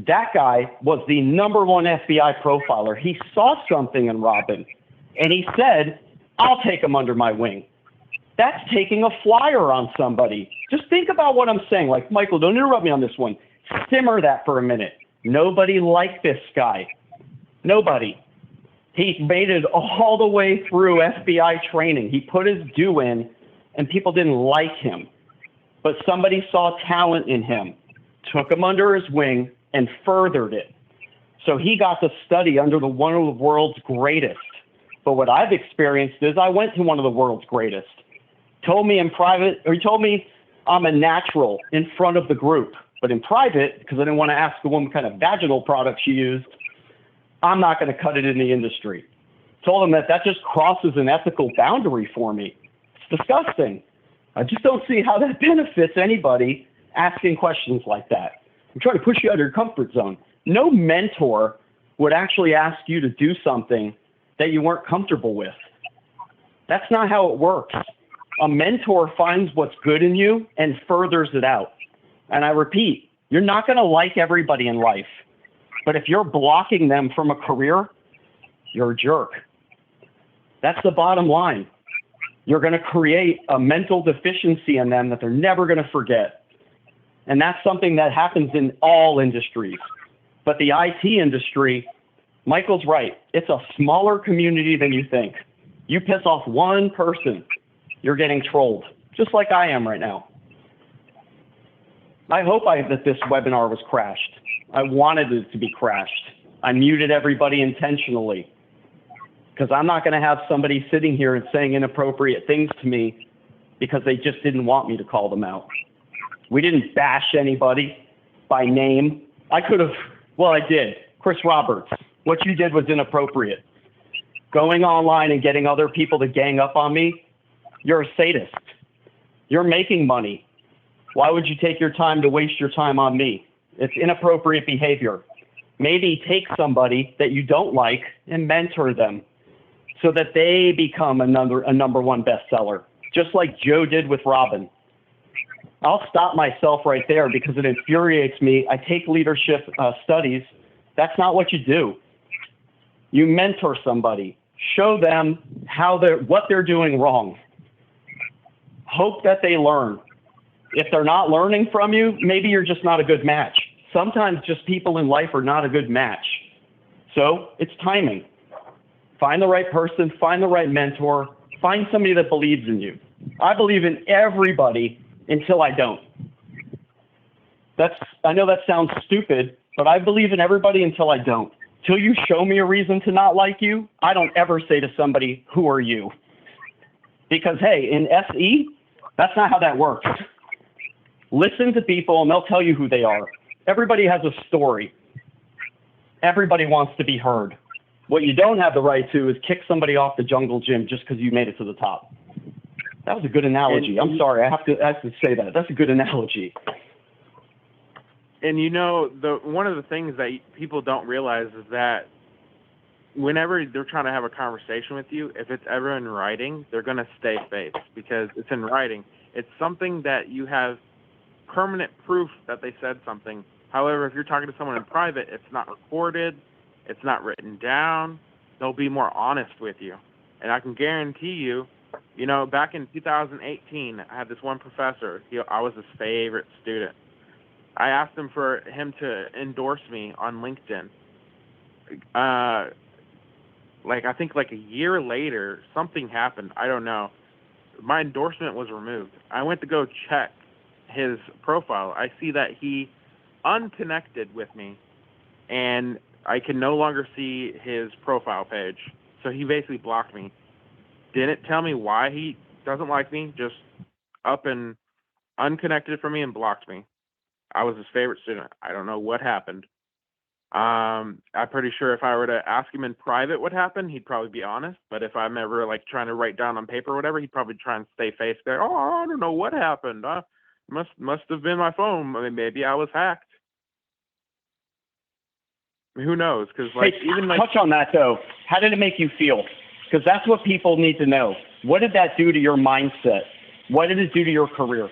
That guy was the #1 FBI profiler. He saw something in Robin, and he said, I'll take him under my wing. That's taking a flyer on somebody. Just think about what I'm saying. Like, Michael, don't interrupt me on this one. Simmer that for a minute. Nobody liked this guy. Nobody. He made it all the way through FBI training. He put his due in, and people didn't like him. But somebody saw talent in him, took him under his wing, and furthered it. So he got to study under one of the world's greatest. But what I've experienced is I went to one of the world's greatest. Told me in private, or he told me I'm a natural in front of the group. But in private, because I didn't want to ask the woman what kind of vaginal product she used, I'm not going to cut it in the industry. Told him that just crosses an ethical boundary for me. It's disgusting. I just don't see how that benefits anybody asking questions like that. I'm trying to push you out of your comfort zone. No mentor would actually ask you to do something that you weren't comfortable with. That's not how it works. A mentor finds what's good in you and furthers it out. And I repeat, you're not going to like everybody in life. But if you're blocking them from a career, you're a jerk. That's the bottom line. You're going to create a mental deficiency in them that they're never going to forget. And that's something that happens in all industries. But the IT industry, Michael's right. It's a smaller community than you think. You piss off one person, you're getting trolled, just like I am right now. I hope that this webinar was crashed. I wanted it to be crashed. I muted everybody intentionally because I'm not going to have somebody sitting here and saying inappropriate things to me because they just didn't want me to call them out. We didn't bash anybody by name. I could have, well, I did. Chris Roberts, what you did was inappropriate. Going online and getting other people to gang up on me, you're a sadist. You're making money. Why would you take your time to waste your time on me? It's inappropriate behavior. Maybe take somebody that you don't like and mentor them so that they become a #1 bestseller, just like Joe did with Robin. I'll stop myself right there because it infuriates me. I take leadership studies. That's not what you do. You mentor somebody. Show them what they're doing wrong. Hope that they learn. If they're not learning from you, maybe you're just not a good match. Sometimes just people in life are not a good match. So it's timing. Find the right person, find the right mentor, find somebody that believes in you. I believe in everybody until I don't. I know that sounds stupid, but I believe in everybody until I don't. Till you show me a reason to not like you, I don't ever say to somebody, who are you? Because, hey, in SE, that's not how that works. Listen to people and they'll tell you who they are. Everybody has a story. Everybody wants to be heard. What you don't have the right to is kick somebody off the jungle gym just because you made it to the top. That was a good analogy. I'm sorry, I have to say that. That's a good analogy. And one of the things that people don't realize is that whenever they're trying to have a conversation with you, if it's ever in writing, they're going to stay face because it's in writing. It's something that you have permanent proof that they said something. However, if you're talking to someone in private, it's not recorded, it's not written down, they'll be more honest with you. And I can guarantee you, back in 2018, I had this one professor. I was his favorite student. I asked him for him to endorse me on LinkedIn. I think a year later, something happened. I don't know. My endorsement was removed. I went to go check his profile. I see that he unconnected with me, and I can no longer see his profile page. So he basically blocked me. Didn't tell me why he doesn't like me, just up and unconnected from me and blocked me. I was his favorite student. I don't know what happened. I'm pretty sure if I were to ask him in private what happened, he'd probably be honest. But if I'm ever like trying to write down on paper or whatever, he'd probably try and stay face there. Oh, I don't know what happened. Must have been my phone. I mean, maybe I was hacked. I mean, who knows? Because like Hey, even like touch on that though. How did it make you feel? Because that's what people need to know. What did that do to your mindset? What did it do to your career?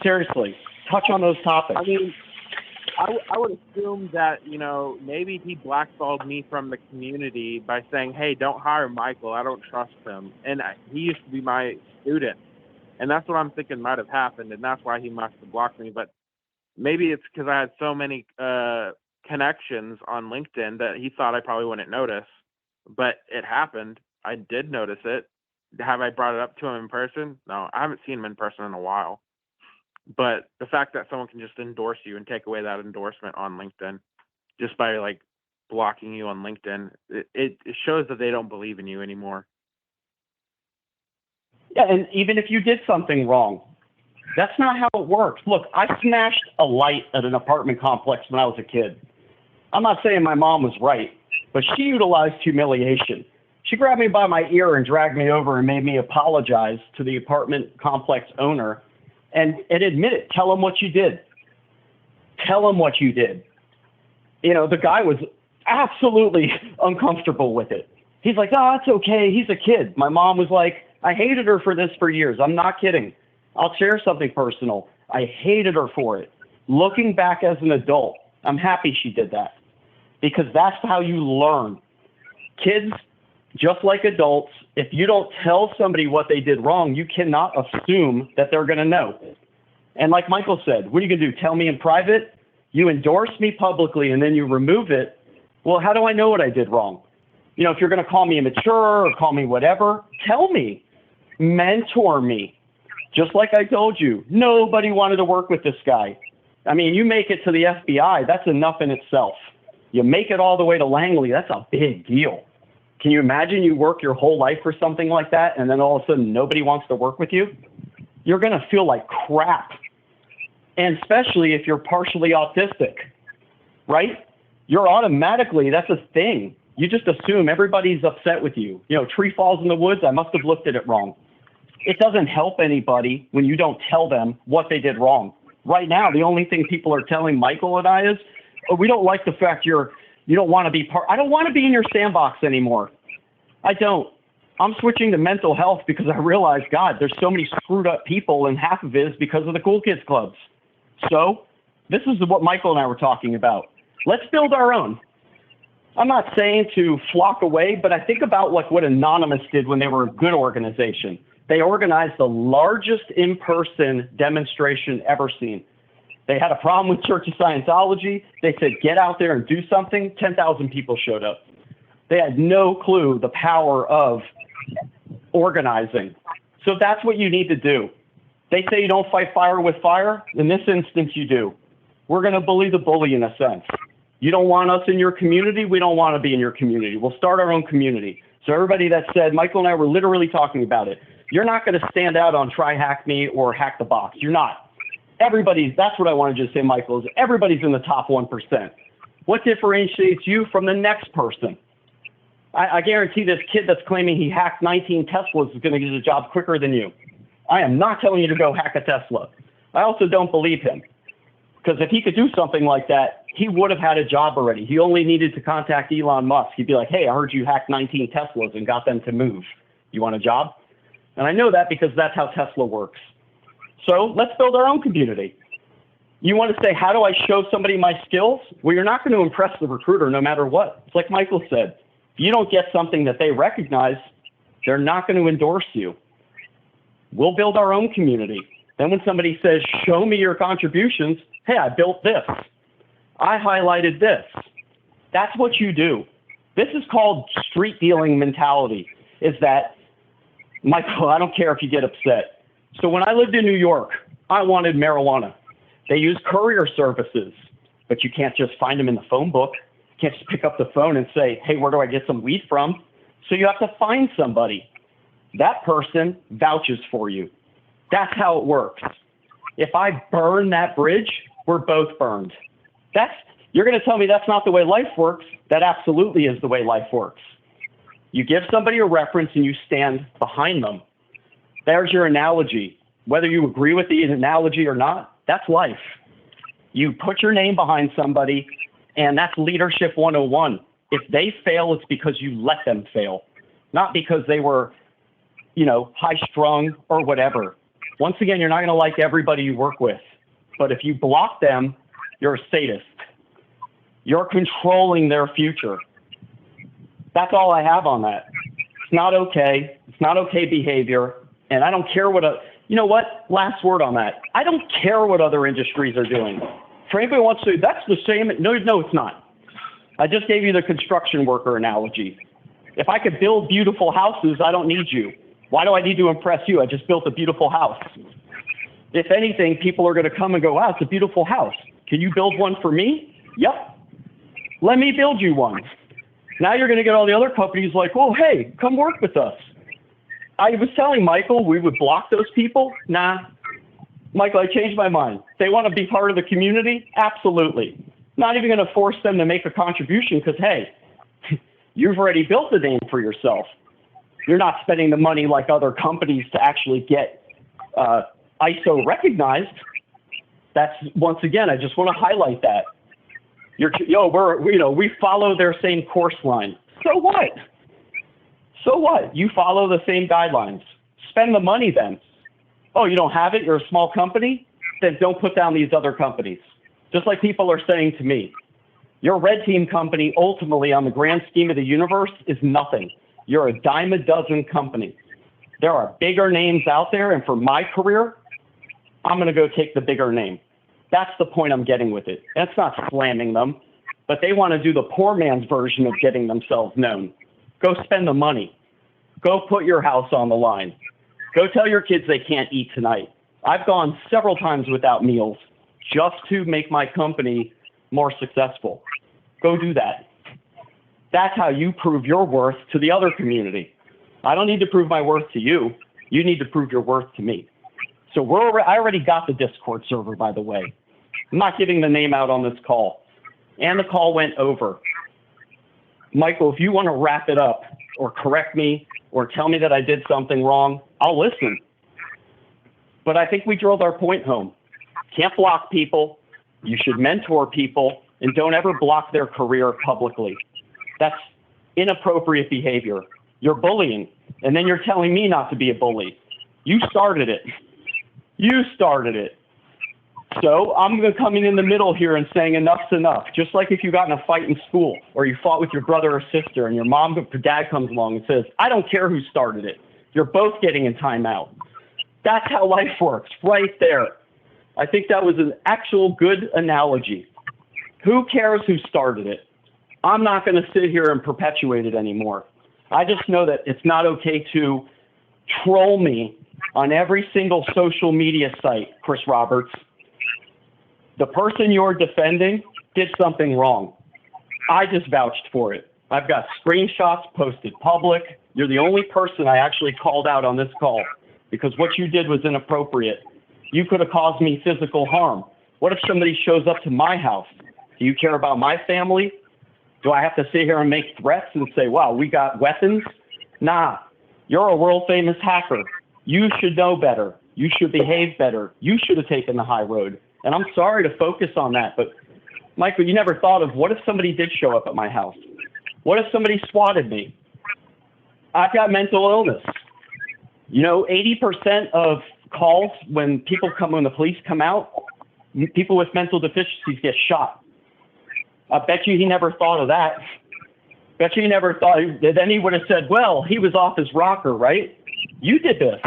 Seriously, touch on those topics. I mean, I would assume that, you know, maybe he blackballed me from the community by saying, hey, don't hire Michael. I don't trust him. And he used to be my student. And that's what I'm thinking might have happened. And that's why he must have blocked me. But maybe it's because I had so many connections on LinkedIn that he thought I probably wouldn't notice. But it happened. I did notice it. Have I brought it up to him in person? No, I haven't seen him in person in a while. But the fact that someone can just endorse you and take away that endorsement on LinkedIn just by like blocking you on LinkedIn, it shows that they don't believe in you anymore. Yeah, and even if you did something wrong, that's not how it works. Look, I smashed a light at an apartment complex when I was a kid. I'm not saying my mom was right, but she utilized humiliation. She grabbed me by my ear and dragged me over and made me apologize to the apartment complex owner and admit it. Tell him what you did. Tell him what you did. You know, the guy was absolutely uncomfortable with it. He's like, oh, it's okay. He's a kid. My mom was like, I hated her for this for years. I'm not kidding. I'll share something personal. I hated her for it. Looking back as an adult, I'm happy she did that because that's how you learn. Kids, just like adults, if you don't tell somebody what they did wrong, you cannot assume that they're going to know. And like Michael said, what are you going to do? Tell me in private? You endorse me publicly and then you remove it. Well, how do I know what I did wrong? You know, if you're going to call me immature or call me whatever, tell me. Mentor me. Just like I told you, nobody wanted to work with this guy. I mean, you make it to the FBI, that's enough in itself. You make it all the way to Langley, that's a big deal. Can you imagine you work your whole life for something like that and then all of a sudden nobody wants to work with you? You're going to feel like crap. And especially if you're partially autistic, right? You're automatically, that's a thing. You just assume everybody's upset with you. You know, tree falls in the woods, I must have looked at it wrong. It doesn't help anybody when you don't tell them what they did wrong. Right now, the only thing people are telling Michael and I is, oh, we don't like the fact you don't want to be I don't want to be in your sandbox anymore. I don't. I'm switching to mental health because I realize, God, there's so many screwed up people and half of it is because of the cool kids clubs. So this is what Michael and I were talking about. Let's build our own. I'm not saying to flock away, but I think about like what Anonymous did when they were a good organization. They organized the largest in-person demonstration ever seen. They had a problem with Church of Scientology. They said, get out there and do something. 10,000 people showed up. They had no clue the power of organizing. So that's what you need to do. They say you don't fight fire with fire. In this instance, you do. We're going to bully the bully in a sense. You don't want us in your community. We don't want to be in your community. We'll start our own community. So everybody that said, Michael and I were literally talking about it. You're not going to stand out on Try Hack Me or Hack the Box. You're not. That's what I wanted to just say, Michael, is everybody's in the top 1%. What differentiates you from the next person? I guarantee this kid that's claiming he hacked 19 Teslas is going to get a job quicker than you. I am not telling you to go hack a Tesla. I also don't believe him. Because if he could do something like that, he would have had a job already. He only needed to contact Elon Musk. He'd be like, hey, I heard you hacked 19 Teslas and got them to move. You want a job? And I know that because that's how Tesla works. So let's build our own community. You want to say, how do I show somebody my skills? Well, you're not going to impress the recruiter no matter what. It's like Michael said. If you don't get something that they recognize, they're not going to endorse you. We'll build our own community. Then when somebody says, show me your contributions, hey, I built this. I highlighted this. That's what you do. This is called street dealing mentality, is that, Michael, I don't care if you get upset. So when I lived in New York, I wanted marijuana. They use courier services, but you can't just find them in the phone book. You can't just pick up the phone and say, hey, where do I get some weed from? So you have to find somebody. That person vouches for you. That's how it works. If I burn that bridge, we're both burned. You're going to tell me that's not the way life works. That absolutely is the way life works. You give somebody a reference and you stand behind them. There's your analogy. Whether you agree with the analogy or not, that's life. You put your name behind somebody, and that's leadership 101. If they fail, it's because you let them fail, not because they were, high-strung or whatever. Once again, you're not going to like everybody you work with, but if you block them, you're a sadist. You're controlling their future. That's all I have on that. It's not okay. It's not okay behavior, and I don't care last word on that. I don't care what other industries are doing. For anybody who wants to, that's the same. No, it's not. I just gave you the construction worker analogy. If I could build beautiful houses, I don't need you. Why do I need to impress you? I just built a beautiful house. If anything, people are going to come and go, wow, it's a beautiful house. Can you build one for me? Yep. Let me build you one. Now you're going to get all the other companies like, well, hey, come work with us. I was telling Michael we would block those people. Nah. Michael, I changed my mind. They want to be part of the community? Absolutely. Not even going to force them to make a contribution because, hey, you've already built a name for yourself. You're not spending the money like other companies to actually get ISO recognized. That's, once again, I just want to highlight that. We follow their same course line. So what? So what? You follow the same guidelines. Spend the money then. Oh, you don't have it? You're a small company? Then don't put down these other companies. Just like people are saying to me, your red team company ultimately on the grand scheme of the universe is nothing. You're a dime a dozen company. There are bigger names out there, and for my career, I'm going to go take the bigger name. That's the point I'm getting with it. That's not slamming them, but they want to do the poor man's version of getting themselves known. Go spend the money. Go put your house on the line. Go tell your kids they can't eat tonight. I've gone several times without meals just to make my company more successful. Go do that. That's how you prove your worth to the other community. I don't need to prove my worth to you. You need to prove your worth to me. So I already got the Discord server, by the way. I'm not giving the name out on this call. And the call went over. Michael, if you want to wrap it up or correct me or tell me that I did something wrong, I'll listen. But I think we drove our point home. Can't block people. You should mentor people, and don't ever block their career publicly. That's inappropriate behavior. You're bullying, and then you're telling me not to be a bully. You started it. You started it. So I'm coming in the middle here and saying enough's enough. Just like if you got in a fight in school or you fought with your brother or sister and your mom or dad comes along and says, I don't care who started it. You're both getting in timeout. That's how life works, right there. I think that was an actual good analogy. Who cares who started it? I'm not going to sit here and perpetuate it anymore. I just know that it's not okay to troll me on every single social media site, Chris Roberts. The person you're defending did something wrong. I just vouched for it. I've got screenshots posted public. You're the only person I actually called out on this call because what you did was inappropriate. You could have caused me physical harm. What if somebody shows up to my house? Do you care about my family? Do I have to sit here and make threats and say, wow, we got weapons? Nah, you're a world famous hacker. You should know better. You should behave better. You should have taken the high road. And I'm sorry to focus on that, but Michael, you never thought of what if somebody did show up at my house? What if somebody swatted me? I've got mental illness. 80% of calls when the police come out, people with mental deficiencies get shot. I bet you he never thought of that. Bet you he never thought, then he would have said, well, he was off his rocker, right? You did this.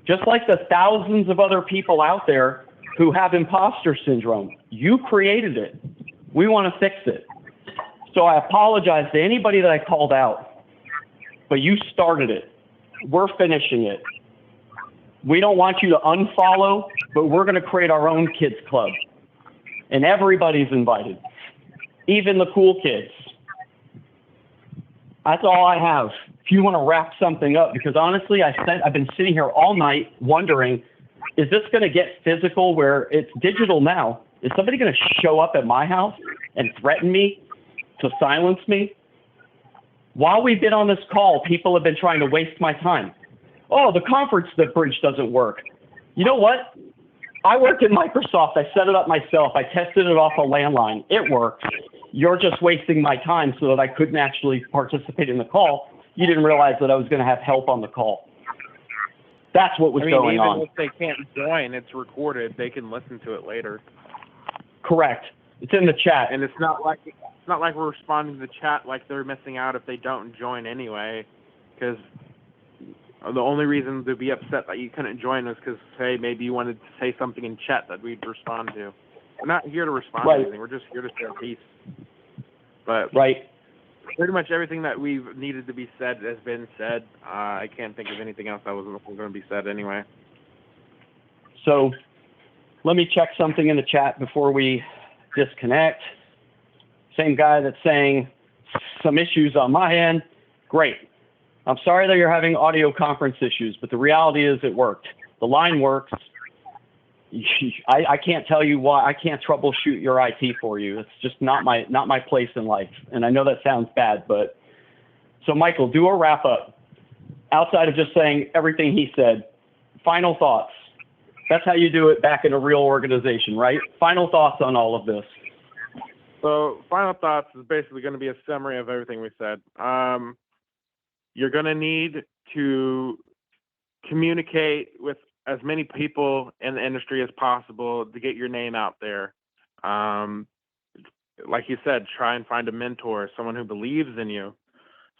Just like the thousands of other people out there who have imposter syndrome. You created it. We want to fix it. So I apologize to anybody that I called out, but you started it. We're finishing it. We don't want you to unfollow, but we're going to create our own kids club. And everybody's invited, even the cool kids. That's all I have. If you want to wrap something up, because honestly, I've been sitting here all night wondering, is this going to get physical where it's digital now? Is somebody going to show up at my house and threaten me to silence me? While we've been on this call, people have been trying to waste my time. Oh, the bridge doesn't work. You know what? I worked in Microsoft. I set it up myself. I tested it off a landline. It worked. You're just wasting my time so that I couldn't actually participate in the call. You didn't realize that I was going to have help on the call. That's what was going on. Even if they can't join, it's recorded. They can listen to it later. Correct. It's in the chat. And it's not like we're responding to the chat like they're missing out if they don't join anyway, because the only reason to be upset that you couldn't join was because, hey, maybe you wanted to say something in chat that we'd respond to. We're not here to respond to anything. We're just here to say our piece. But pretty much everything that we've needed to be said has been said. I can't think of anything else that wasn't going to be said anyway. So let me check something in the chat before we disconnect. Same guy that's saying some issues on my end. Great. I'm sorry that you're having audio conference issues, but the reality is it worked. The line works. I can't tell you why. I can't troubleshoot your IT for you. It's just not my place in life. And I know that sounds bad, but so Michael, do a wrap up outside of just saying everything he said. Final thoughts. That's how you do it back in a real organization, right? Final thoughts on all of this. So final thoughts is basically going to be a summary of everything we said. You're going to need to communicate with as many people in the industry as possible to get your name out there. Like you said, try and find a mentor, someone who believes in you,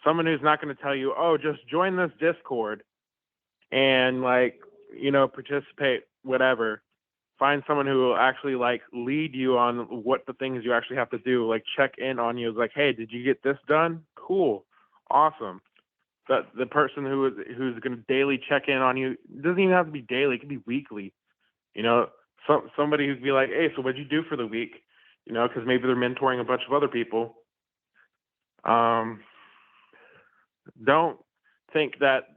someone who's not going to tell you, oh, just join this Discord and participate, whatever. Find someone who will actually lead you on what the things you actually have to do, check in on you. Like, hey, did you get this done? Cool. Awesome. But the person who's going to daily check in on you, it doesn't even have to be daily. It could be weekly. Somebody who'd be like, hey, so what'd you do for the week? Because maybe they're mentoring a bunch of other people. Don't think that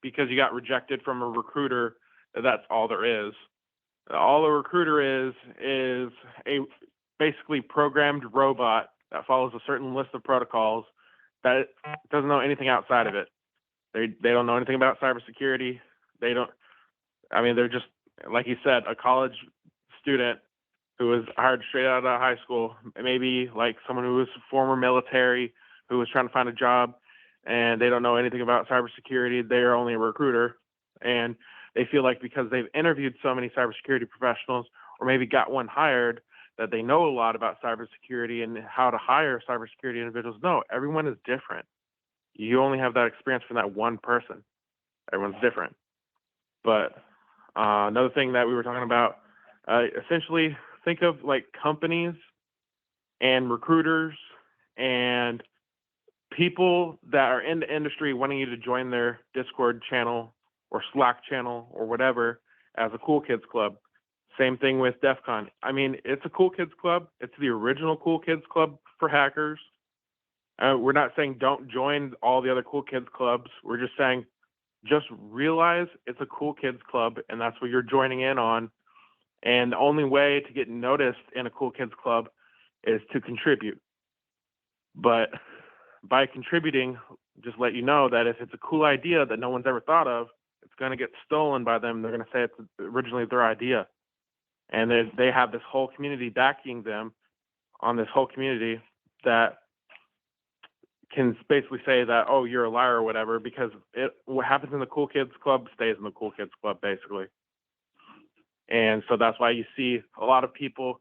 because you got rejected from a recruiter, that's all there is. All a recruiter is a basically programmed robot that follows a certain list of protocols that doesn't know anything outside of it. They don't know anything about cybersecurity. They're just, like you said, a college student who was hired straight out of high school, maybe like someone who was former military who was trying to find a job, and they don't know anything about cybersecurity. They're only a recruiter, and they feel like because they've interviewed so many cybersecurity professionals or maybe got one hired that they know a lot about cybersecurity and how to hire cybersecurity individuals. No, everyone is different. You only have that experience from that one person. Everyone's different. But another thing that we were talking about, essentially think of companies and recruiters and people that are in the industry wanting you to join their Discord channel or Slack channel or whatever as a Cool Kids Club. Same thing with DEF CON. It's a Cool Kids Club. It's the original Cool Kids Club for hackers. We're not saying don't join all the other Cool Kids Clubs. We're just saying just realize it's a Cool Kids Club and that's what you're joining in on. And the only way to get noticed in a Cool Kids Club is to contribute. But by contributing, just let you know that if it's a cool idea that no one's ever thought of, it's going to get stolen by them. They're going to say it's originally their idea. And they have this whole community backing them on this whole community that can basically say that, oh, you're a liar or whatever, because what happens in the Cool Kids Club stays in the Cool Kids Club, basically. And so that's why you see a lot of people,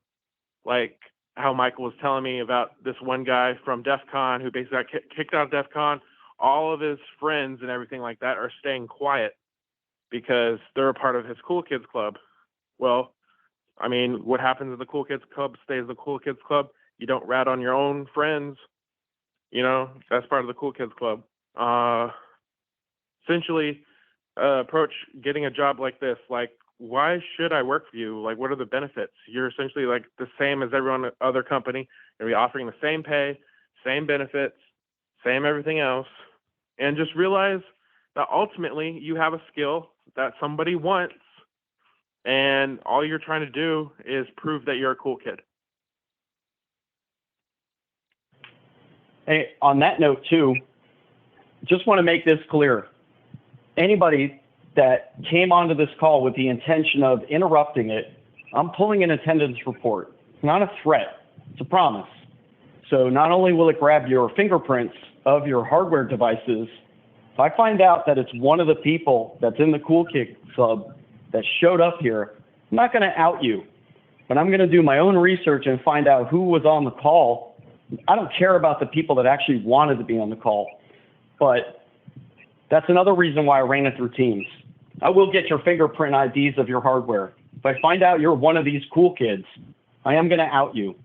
like how Michael was telling me about this one guy from DEF CON who basically got kicked out of DEF CON. All of his friends and everything like that are staying quiet because they're a part of his Cool Kids Club. Well, what happens in the Cool Kids Club stays in the Cool Kids Club. You don't rat on your own friends. That's part of the Cool Kids Club. Essentially, approach getting a job like this. Why should I work for you? What are the benefits? You're essentially the same as every other company. You're offering the same pay, same benefits, same everything else. And just realize that ultimately you have a skill that somebody wants. and all you're trying to do is prove that you're a cool kid. Hey, on that note too, just want to make this clear. Anybody that came onto this call with the intention of interrupting it, I'm pulling an attendance report. It's not a threat, it's a promise. So not only will it grab your fingerprints of your hardware devices, if I find out that it's one of the people that's in the Cool Kid Club that showed up here, I'm not going to out you, but I'm going to do my own research and find out who was on the call. I don't care about the people that actually wanted to be on the call, but that's another reason why I ran it through Teams. I will get your fingerprint IDs of your hardware. If I find out you're one of these cool kids, I am going to out you,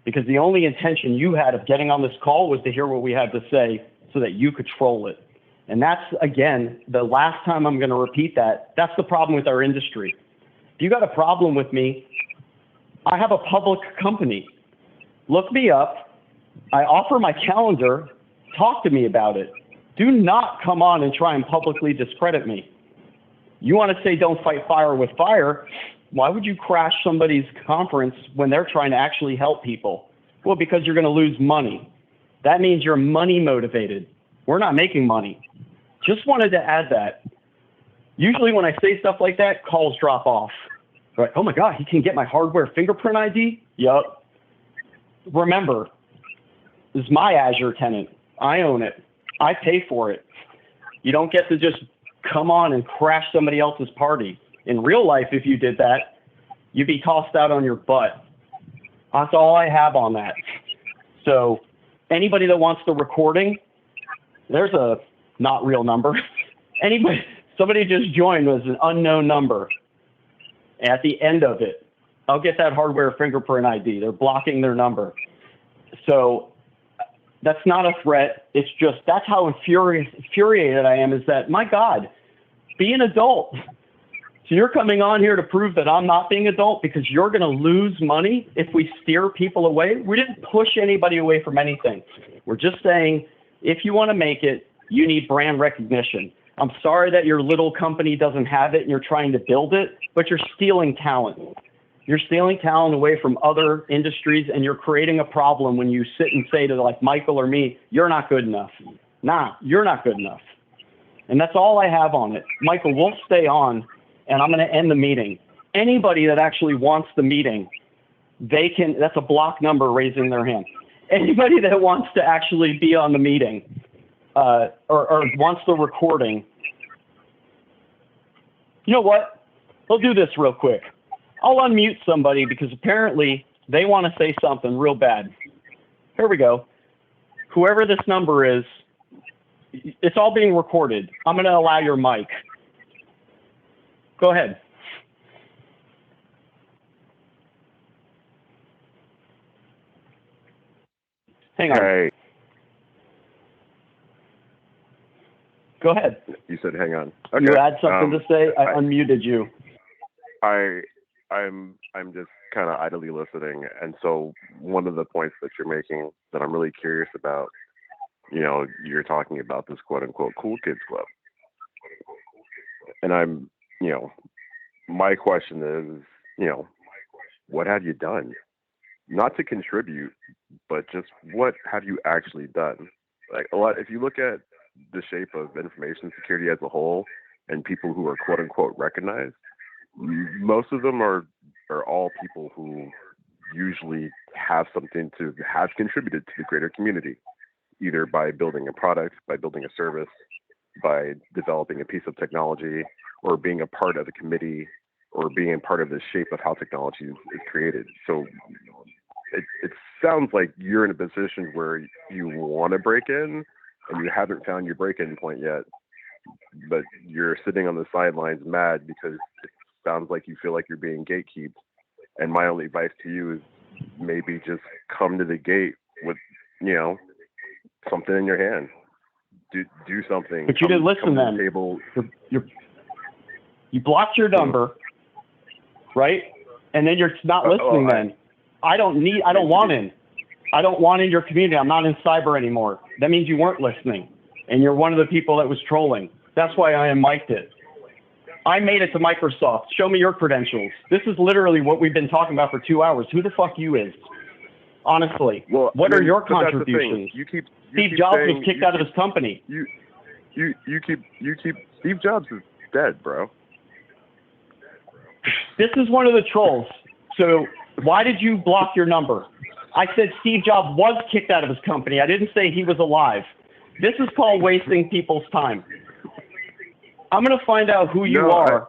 because the only intention you had of getting on this call was to hear what we had to say so that you could troll it. And that's, again, the last time I'm going to repeat that. That's the problem with our industry. If you got a problem with me, I have a public company. Look me up. I offer my calendar. Talk to me about it. Do not come on and try and publicly discredit me. You want to say don't fight fire with fire. Why would you crash somebody's conference when they're trying to actually help people? Well, because you're going to lose money. That means you're money motivated. We're not making money. Just wanted to add that. Usually when I say stuff like that, calls drop off. Right? Oh my God, he can get my hardware fingerprint ID? Yup. Remember, this is my Azure tenant. I own it. I pay for it. You don't get to just come on and crash somebody else's party. In real life, if you did that, you'd be tossed out on your butt. That's all I have on that. So anybody that wants the recording, there's a not real number. Somebody just joined was an unknown number. At the end of it, I'll get that hardware fingerprint ID. They're blocking their number. So that's not a threat. It's just, that's how infuriated I am, is that, my God, be an adult. So you're coming on here to prove that I'm not being adult because you're going to lose money if we steer people away? We didn't push anybody away from anything. We're just saying, if you want to make it, you need brand recognition. I'm sorry that your little company doesn't have it and you're trying to build it, but you're stealing talent. You're stealing talent away from other industries, and you're creating a problem when you sit and say to like Michael or me, you're not good enough. Nah, you're not good enough. And that's all I have on it. Michael, we'll stay on, and I'm going to end the meeting. Anybody that actually wants the meeting, they can, that's a block number raising their hand. Anybody that wants to actually be on the meeting or wants the recording, you know what? We'll do this real quick. I'll unmute somebody because apparently they want to say something real bad. Here we go. Whoever this number is, it's all being recorded. I'm going to allow your mic. Go ahead. Hang on. Hey. Go ahead. You said hang on. Okay. You had something to say? I unmuted you. I'm just kind of idly listening, and so one of the points that you're making that I'm really curious about, you know, you're talking about this quote unquote cool kids club, and I'm, you know, my question is, you know, what have you done? Not to contribute, but just what have you actually done? Like a lot, if you look at the shape of information security as a whole and people who are quote unquote recognized, most of them are all people who usually have something to have contributed to the greater community, either by building a product, by building a service, by developing a piece of technology, or being a part of a committee, or being a part of the shape of how technology is created. So it sounds like you're in a position where you want to break in and you haven't found your break-in point yet, but you're sitting on the sidelines mad because it sounds like you feel like you're being gatekeeped. And my only advice to you is maybe just come to the gate with, you know, something in your hand. Do something. But you didn't listen then. You blocked your number, right? And then you're not listening then. I don't want in. I don't want in your community. I'm not in cyber anymore. That means you weren't listening. And you're one of the people that was trolling. That's why I unmiked it. I made it to Microsoft. Show me your credentials. This is literally what we've been talking about for 2 hours. Who the fuck you is? Honestly. Well, what I are mean, your but that's the thing. contributions? You keep Steve keep Jobs saying, was kicked out of his company. You keep Steve Jobs is dead, bro. This is one of the trolls. So why did you block your number? I said Steve Jobs was kicked out of his company. I didn't say he was alive. This is called wasting people's time. I'm going to find out who you are.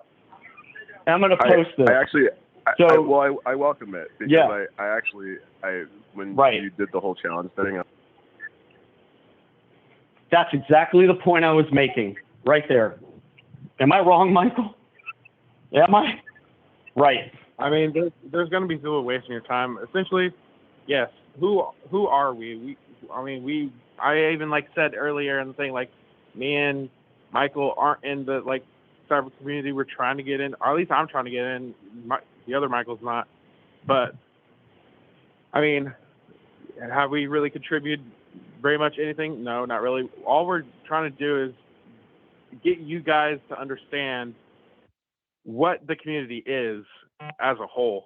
I'm going to post this. I welcome it because Yeah. when Right. you did the whole challenge thing. That's exactly the point I was making right there. Am I wrong, Michael? Am I? Right. I mean, there's going to be people wasting your time. Essentially, yes. Who are we? I even said earlier in the thing, me and Michael aren't in the cyber community. We're trying to get in, or at least I'm trying to get in. The other Michael's not. But I mean, have we really contributed very much anything? No, not really. All we're trying to do is get you guys to understand what the community is as a whole.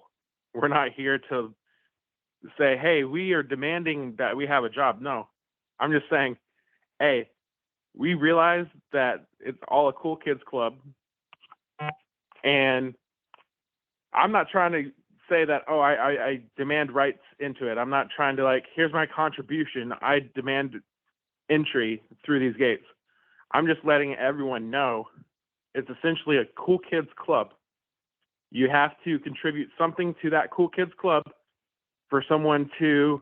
We're not here to say, hey, we are demanding that we have a job. No, I'm just saying, hey, we realize that it's all a cool kids club. And I'm not trying to say that, oh, I demand rights into it. I'm not trying to here's my contribution. I demand entry through these gates. I'm just letting everyone know it's essentially a cool kids club. You have to contribute something to that cool kids club for someone to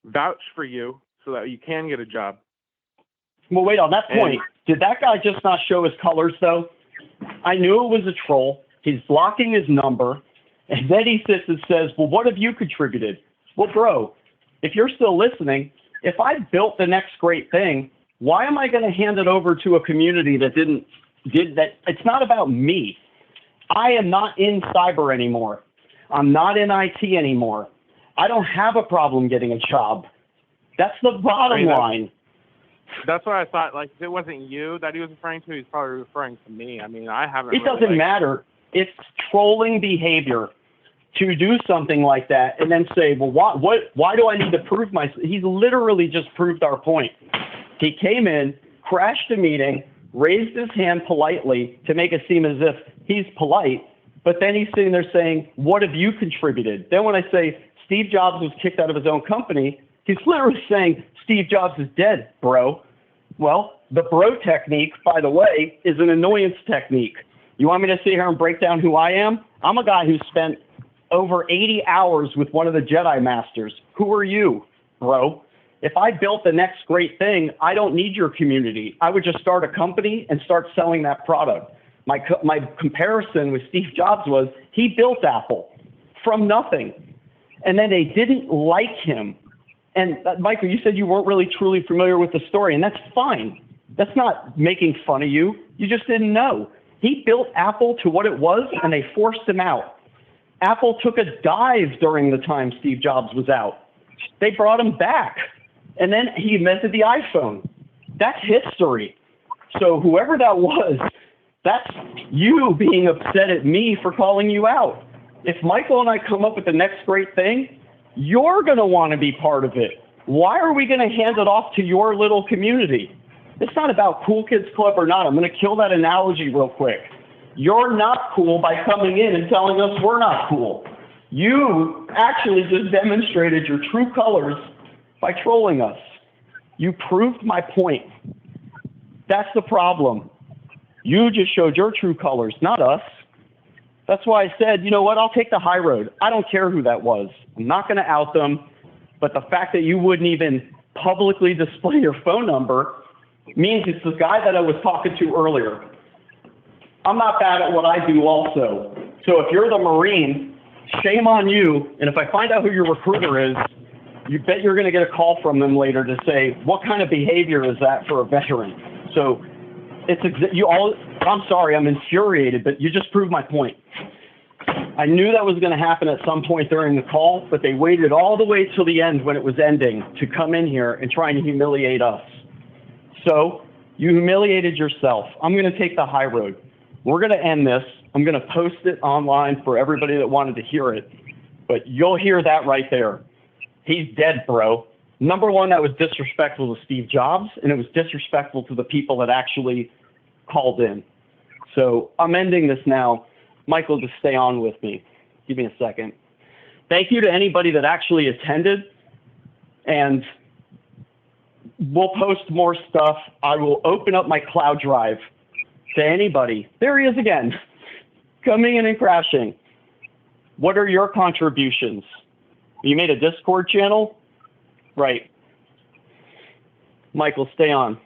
vouch for you so that you can get a job. Well, wait, on that point, did that guy just not show his colors, though? I knew it was a troll. He's blocking his number. And then he sits and says, well, what have you contributed? Well, bro, if you're still listening, if I built the next great thing, why am I going to hand it over to a community that did that? It's not about me. I am not in cyber anymore. I'm not in IT anymore. I don't have a problem getting a job. That's the bottom line. That's what I thought. If it wasn't you that he was referring to, he's probably referring to me. I mean, I haven't. It doesn't matter. It's trolling behavior to do something like that and then say, well, why do I need to prove myself? He's literally just proved our point. He came in, crashed a meeting, raised his hand politely to make it seem as if he's polite, but then he's sitting there saying, what have you contributed? Then when I say Steve Jobs was kicked out of his own company, he's literally saying Steve Jobs is dead, bro. Well, the bro technique, by the way, is an annoyance technique. You want me to sit here and break down who I am? I'm a guy who spent over 80 hours with one of the Jedi Masters. Who are you, bro? If I built the next great thing, I don't need your community. I would just start a company and start selling that product. My comparison with Steve Jobs was he built Apple from nothing. And then they didn't like him. And Michael, you said you weren't really truly familiar with the story, and that's fine. That's not making fun of you. You just didn't know. He built Apple to what it was, and they forced him out. Apple took a dive during the time Steve Jobs was out. They brought him back, and then he invented the iPhone. That's history. So whoever that was, that's you being upset at me for calling you out. If Michael and I come up with the next great thing, you're going to want to be part of it. Why are we going to hand it off to your little community? It's not about Cool Kids Club or not. I'm going to kill that analogy real quick. You're not cool by coming in and telling us we're not cool. You actually just demonstrated your true colors by trolling us. You proved my point. That's the problem. You just showed your true colors, not us. That's why I said, you know what, I'll take the high road. I don't care who that was. I'm not going to out them. But the fact that you wouldn't even publicly display your phone number means it's the guy that I was talking to earlier. I'm not bad at what I do also. So if you're the Marine, shame on you. And if I find out who your recruiter is, you bet you're going to get a call from them later to say, what kind of behavior is that for a veteran? So I'm sorry, I'm infuriated, but you just proved my point. I knew that was going to happen at some point during the call, but they waited all the way till the end when it was ending to come in here and try and humiliate us. So you humiliated yourself. I'm going to take the high road. We're going to end this. I'm going to post it online for everybody that wanted to hear it. But you'll hear that right there. He's dead, bro. Number one, that was disrespectful to Steve Jobs, and it was disrespectful to the people that actually called in. So I'm ending this now. Michael, just stay on with me. Give me a second. Thank you to anybody that actually attended, and we'll post more stuff. I will open up my cloud drive to anybody. There he is again, coming in and crashing. What are your contributions? You made a Discord channel? Right. Michael, stay on.